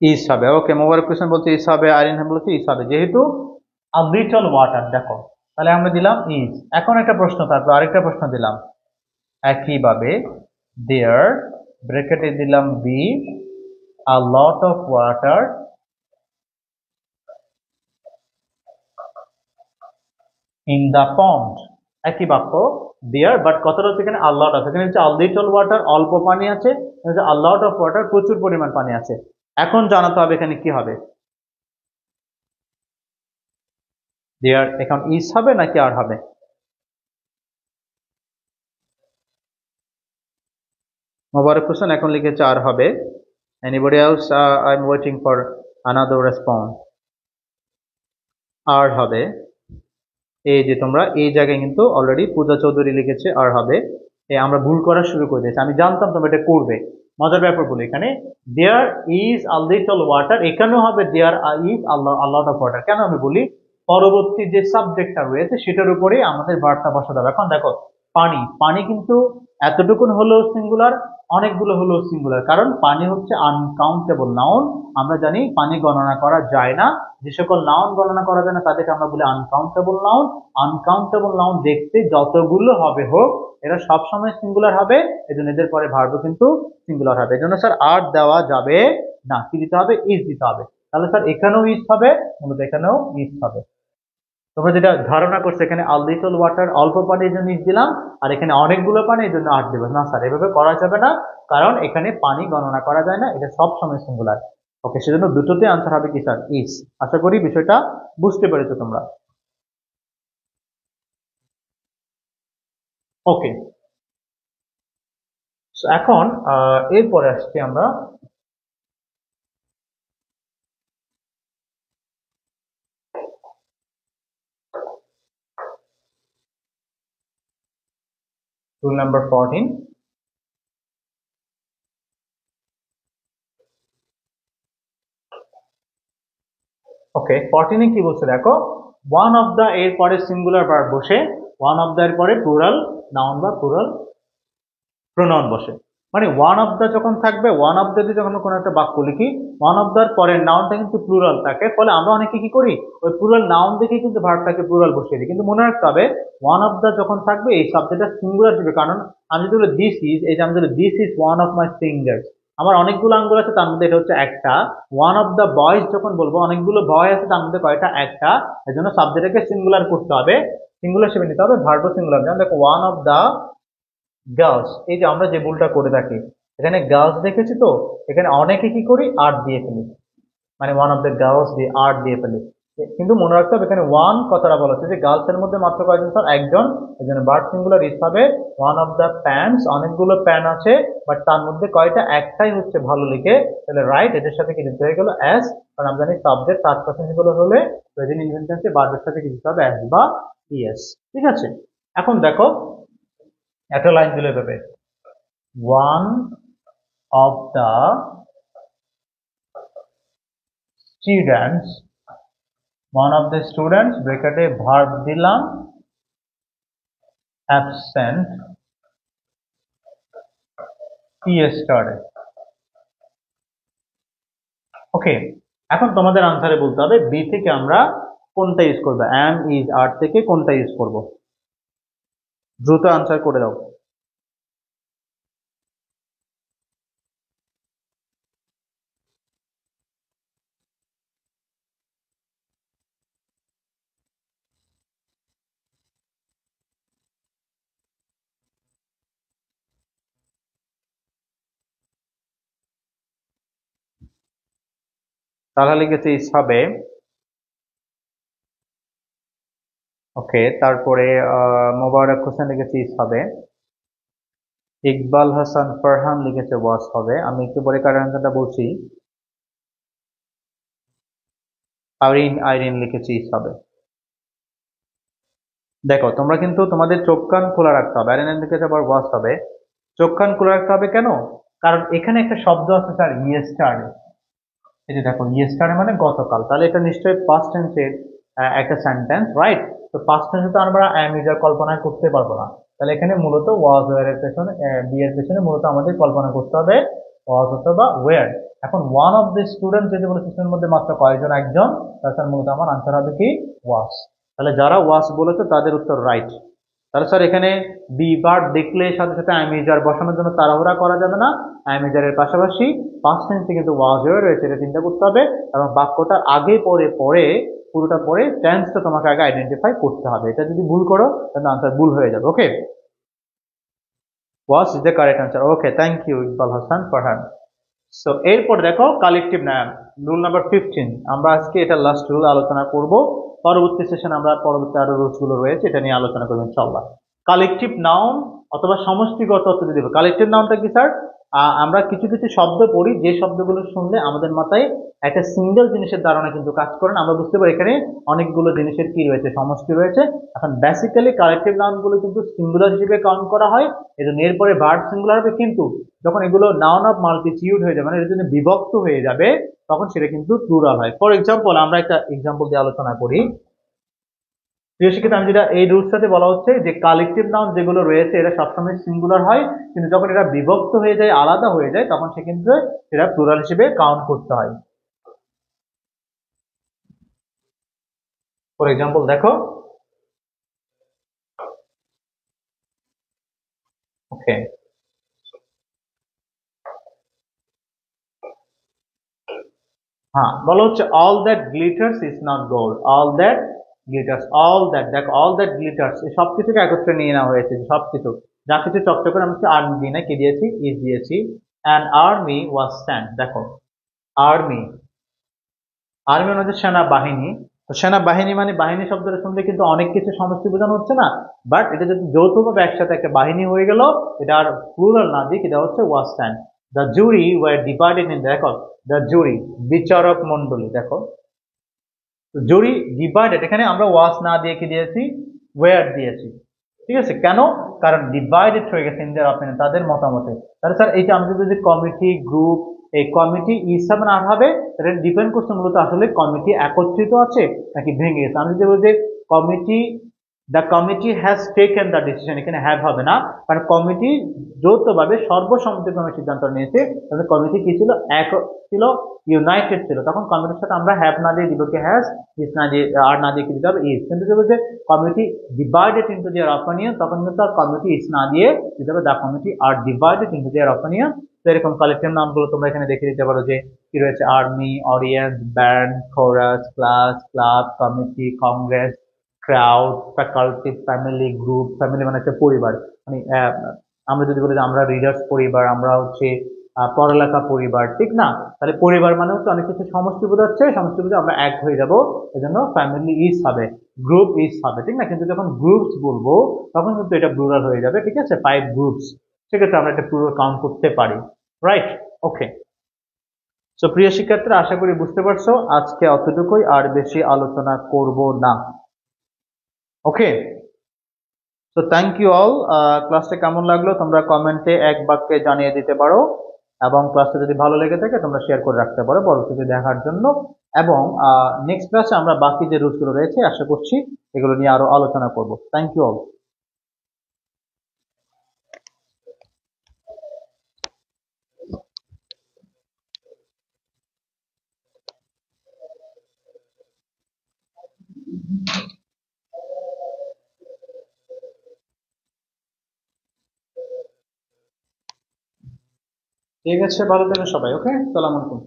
ইস হবে, ওকে, মোবারক হোসেন বলছে ইস হবে, আরিন বলছে ইস হবে, যেহেতু আ লিটল ওয়াটার, দেখো তাহলে আমরা দিলাম ইজ। এখন একটা প্রশ্ন, তারপর আরেকটা প্রশ্ন দিলাম একইভাবে, দেয়ার ব্র্যাকেটে দিলাম be a lot of water in the pond, একই বাক্য, দেয়ার, বাট কথাটা হচ্ছে এখানে আ লট আছে, এখানে হচ্ছে আ লিটল ওয়াটার অল্প পানি আছে, হচ্ছে আ লট অফ ওয়াটার প্রচুর পরিমাণ পানি আছে। এখন জানাতে হবে এখানে কি হবে, দেয়ার এখন ইজ হবে নাকি আর হবে? মোবারক হোসেন এখন লিখেছে আর হবে। Anybody else? I am waiting for another response. Are হবে। এই যে তোমরা এই জায়গায় কিন্তু অলরেডি পূজা চৌধুরী লিখেছে আর হবে। আমরা ভুল করা শুরু করে দিয়েছি, আমি জানতাম তোমরা এটা করবে। মজার ব্যাপার বলি, এখানে there is a little water, এখানেও হবে there is a lot of water. কেন আমি বলি, পরবর্তী যে সাবজেক্টটা রয়েছে সেটার উপরেই আমাদের ভার্বটা বসাতে হবে। এখন দেখো, পানি, পানি কিন্তু এতটুকুন হলো সিঙ্গুলার, অনেকগুলো হলো সিঙ্গুলার, কারণ পানি হচ্ছে আনকাউন্টেবল নাউন। আমরা জানি পানি গণনা করা যায় না, যে সকল নাউন গণনা করা যায় না তাদেরকে আমরা বলি আনকাউন্টেবল নাউন। আনকাউন্টেবল নাউন দেখতে যতগুলো হবে হোক, এরা সবসময় সিঙ্গুলার হবে, এজন্য এদের পরে ভার্বও কিন্তু সিঙ্গুলার হবে। এজন্য স্যার আর দেওয়া যাবে না, কি দিতে হবে, ইজ দিতে হবে। তাহলে স্যার এখানেও ইজ হবে, মূলত এখানেও ইজ হবে। তোমরা যেটা ধারণা করছো এখানে আ লিটল ওয়াটার অল্প পানি এই জন্য ইজ দিলাম, আর এখানে অনেকগুলো পানি এই জন্য আর দেবো না, স্যার এভাবে করা যাবে না, কারণ এখানে পানি গণনা করা যায় না, এটা সব সময় সিঙ্গুলার। ওকে, সেজন্য দুটোতে আনসার হবে কি স্যার, ইজ। আশা করি বিষয়টা বুঝতে পেরেছো তোমরা। ওকে, এখন এরপরে আসছি আমরা রুল নাম্বার 14। ওকে, 14 কি বলছে দেখো, ওয়ান অফ দা এর পরে সিঙ্গুলার ভার্ব বসে, ওয়ান অফ দা এর পরে প্লুরাল নাউন বা প্লুরাল প্রোনাউন বসে। মানে ওয়ান অফ দা যখন থাকবে, ওয়ান অফ দা দিয়ে যখন কোনো একটা বাক্য লিখি, ওয়ান অফ দার পরের নাউনটা কিন্তু প্লুরাল থাকে, ফলে আমরা অনেকে কি করি, ওই প্লুরাল নাউন দেখে কিন্তু ভার্বটাকে প্লুরাল বসিয়ে দিই। কিন্তু মনে রাখতে হবে, ওয়ান অফ দা যখন থাকবে এই সাবজেক্টটা সিঙ্গুলার হবে, কারণ আমি যদি বলি দিস ইজ, এই যে আমি যদি this is one of my fingers, আমার অনেকগুলো আঙ্গুল আছে তার মধ্যে এটা হচ্ছে একটা। ওয়ান অফ দা বয়েজ যখন বলবো, অনেকগুলো বয় আছে তার মধ্যে কয়টা, একটা। এই জন্য সাবজেক্টটাকে সিঙ্গুলার করতে হবে, সিঙ্গুলার হিসেবে নিতে হবে, ভার্বও সিঙ্গুলার। যেমন দেখো, ওয়ান অফ দা গার্লস, এই যে আমরা যে ভুলটা করে থাকি, এখানে গার্লস দেখেছি তো, এখানে অনেকে কি করি আর দিয়ে ফেলি, মানে ওয়ান অফ দ্য গার্লস দিয়ে আর দিয়ে ফেলি। কিন্তু মনে রাখতে হবে এখানে ওয়ান কথাটা বলা হচ্ছে যে গার্লস এর মধ্যে মাত্র কয়েকজন স্যার, একজন, এই জন্য ভার্ব সিঙ্গুলার ইজ হবে। ওয়ান অফ দ্য প্যান্টস, অনেকগুলো প্যান আছে, বাট তার মধ্যে কয়টা, একটাই হচ্ছে ভালো লিখে, তাহলে রাইট, এদের সাথে কি দিতে হয়ে গেল অ্যাস, কারণ আমরা জানি সাবজেক্ট থার্ড পারসন সিঙ্গুলার হলে প্রেজেন্ট ইনভেন্টেন্সে ভার্বের সাথে কি দিতে হবে, অ্যাস বা ইএস। ঠিক আছে, এখন দেখো একটা লাইন দিলে দেবে, one of the students, one of the students ব্রেকেটে ভার্ব দিলাম অ্যাবসেন্ট ইয়েস্টারডে। ওকে, এখন তোমাদের আনসারে বলতে হবে বি থেকে আমরা কোনটা ইউজ করবো, অ্যাম, ইজ, আর থেকে কোনটা ইউজ করব। দ্রুত আনসার করে দাও। তাহলে লিখেছে ইস হবে। ওকে, তারপরে মোবারক হোসেন লিখেছে ইস হবে। ইকবাল হাসান ফারহান লিখেছে ওয়াস হবে। আমি একটু পরে কার আনসারটা বলছি। আইরিন আইরিন লিখেছে ইস হবে। দেখো, তোমরা কিন্তু তোমাদের চোখ কান খোলা রাখতে হবে। আইরিন লিখেছে আবার ওয়াস হবে। চোখ কান খোলা রাখতে হবে কেন, কারণ এখানে একটা শব্দ আছে স্যার, ইয়েস্টারডে। এই যে দেখো, ইয়েস্টারডে মানে গতকাল, তাহলে এটা নিশ্চয়ই পাস্ট টেন্সের একটা সেন্টেন্স, রাইট? তো পাস্ট টেন্সে তো আমরা অ্যাম ইজ কল্পনা করতে পারবো না, তাহলে এখানে মূলত ওয়াজ ওয়ার এর পেছনে, বি এর পেছনে মূলত আমাদের কল্পনা করতে হবে ওয়াজ অথবা ওয়ার। এখন ওয়ান অফ দ্য স্টুডেন্ট যদি বলে সিস্টেমের মধ্যে মাত্র কয়েকজন, একজন, তাহলে মূলত আমার আনসার হবে কি, ওয়াস। তাহলে যারা ওয়াস বলেছে তাদের উত্তর রাইট। তাহলে স্যার এখানে বি ভার্ব দেখলে সাথে সাথে অ্যামিজার বসানোর জন্য তাড়াহুড়া করা যাবে না। অ্যামিজারের পাশাপাশি পাস্ট টেন্সে কিন্তু ওয়াজ ওয়ার রয়েছে, এটা চিন্তা করতে হবে, এবং বাক্যটার আগে পরে পরে পুরোটা পরে টেন্সটা তোমাকে আগে আইডেন্টিফাই করতে হবে। এটা যদি ভুল করো তাহলে আনসার ভুল হয়ে যাবে। Okay, was is the correct answer. Okay, thank you Iqbal Hasan Farhan. So এরপর দেখো কালেকটিভ নাউন, রুল নাম্বার 15। আমরা আজকে এটা লাস্ট রুল আলোচনা করব। পরবর্তী সেশন আমরা পরবর্তী আরো রুলস গুলো রয়েছে এটা নিয়ে আলোচনা করবো ইনশাআল্লাহ। কালেকটিভ নাউন অথবা সমষ্টিগত অর্থ দিয়ে দেবো। কালেকটিভ নাউনটা কি স্যার? আমরা কিছু কিছু শব্দ পড়ি, যে শব্দগুলো শুনলে আমাদের মাথায় একটা সিঙ্গেল জিনিসের ধারণা কিন্তু কাজ করে না, আমরা বুঝতে পারি এখানে অনেকগুলো জিনিসের কি রয়েছে, সমষ্টি রয়েছে। এখন বেসিক্যালি কালেকটিভ নাউন গুলো কিন্তু সিঙ্গুলার হিসেবে কাউন্ট করা হয়, এজন্য এরপরে ভার্ব সিঙ্গুলার হবে। কিন্তু যখন এগুলো নাউন অফ মাল্টিটিউড হয়ে যাবে, মানে এর জন্য বিভক্ত হয়ে যাবে, তখন সেটা কিন্তু প্লুরাল হয়। ফর এক্সাম্পল, আমরা একটা এক্সাম্পল দিয়ে আলোচনা করি। প্রিয় শিক্ষিত, আমি যেটা এই রুলসটাতে বলা হচ্ছে যে কালেকটিভ নাউন যেগুলো রয়েছে এরা সবসময় সিঙ্গুলার হয়, কিন্তু যখন এটা বিভক্ত হয়ে যায়, আলাদা হয়ে যায়, তখন সে কিন্তু এটা প্লুরাল হিসেবে কাউন্ট করতে হয়। ফর এক্সাম্পল দেখো, ওকে, হ্যাঁ, বলা হচ্ছে all that glitters is not gold. All that glitters, all that, দেখো অল দ্যাট গ্লিটার্স, এই সবকিছুকে একত্রে নিয়ে নেওয়া হয়েছে। সবকিছু, যা কিছু চকচক করে, আমি আর্মি দিই না, কি দিয়েছি? ইজ দিয়েছি। অ্যান্ড আর্মি ওয়াজ স্ট্যান্ড, দেখো আর্মি, আর্মি মানে হচ্ছে সেনাবাহিনী। তো সেনাবাহিনী মানে বাহিনী শব্দটা শুনলে কিন্তু অনেক কিছু সমষ্টি বোঝানো হচ্ছে না, বাট এটা যদি যৌথভাবে একসাথে একটা বাহিনী হয়ে গেল, এটা আর প্লুরাল না দিক, এটা হচ্ছে was stand. The jury were divided in, দেখো দ্য জুরি, বিচারক মন্ডলী, দেখো জুরি ডিভাইডেড, এখানে আমরা ওয়াজ না দিয়ে কি দিয়েছি? ওয়ার দিয়েছি। ঠিক আছে, কেন? কারণ ডিভাইডেড হয়ে গেছে ইন দেয়ার অপিনিয়ন, তাদের মতামতে। তাহলে স্যার এইটা আমাদের যদি কমিটি, গ্রুপ, এই কমিটি ইজ হবে না হবে, এটা ডিপেন্ড করছে মূলত আসলে কমিটি একত্রিত আছে নাকি ভেঙে গেছে। আমি যদি বলি যে committee, the committee has taken the decision, এখানে হ্যাভ হবে না, কারণ কমিটি যৌথভাবে সর্বসম্মতিক্রমে সিদ্ধান্ত নিয়েছে। তাহলে কমিটি কি ছিল? এক ছিল, ইউনাইটেড ছিল। তখন কমিটির সাথে আমরা হ্যাভ না দিয়ে দিব কি হ্যাজ, ইজ না দিয়ে, আর না দিয়ে কি দিতে হবে? ইজ। কিন্তু যদি committee divided into their opinion, তখন কিন্তু আর কমিটি ইজ না দিয়ে দিতে হবে the committee are divided into their opinion. তো এরকম কালেক্টিভ নামগুলো তোমরা এখানে দেখে দিতে পারো যে কি রয়েছে: army, audience, band, chorus, class, club, committee, Congress, crowd, faculty, family, group. Family মানে হচ্ছে পরিবার, মানে আমরা যদি বলি যে আমরা রিডার্স পরিবার, আমরা হচ্ছে পড়ালেখা পরিবার, ঠিক না? তাহলে পরিবার মানে হচ্ছে অনেক কিছু সমষ্টি বোঝাচ্ছে, সমষ্টি বুঝে আমরা এক হয়ে যাব, এজন্য ফ্যামিলি ইজ হবে, গ্রুপ ইজ হবে, ঠিক না? কিন্তু যখন গ্রুপস বলবো তখন কিন্তু এটা প্লুরাল হয়ে যাবে, ঠিক আছে? 5 গ্রুপস, সেক্ষেত্রে আমরা এটা প্লুরাল কাউন্ট করতে পারি, রাইট? ওকে। সো প্রিয় শিক্ষার্থীরা, আশা করি বুঝতে পারছো, আজকে অতটুকুই, আর বেশি আলোচনা করব না। ওকে, তো থ্যাংক ইউ অল। ক্লাসটা কেমন লাগলো তোমরা কমেন্টে এক বাক্যে জানিয়ে দিতে পারো, এবং ক্লাসটা যদি ভালো লেগে থাকে তোমরা শেয়ার করে রাখতে পারো পরবর্তীতে দেখার জন্য। এবং নেক্সট ক্লাসে আমরা বাকি যে রুলসগুলো রয়েছে আশা করছি এগুলো নিয়ে আরো আলোচনা করব। Thank you all. ঠিক আছে, ভালো থেকো সবাই। ওকে, সালাম আলাইকুম।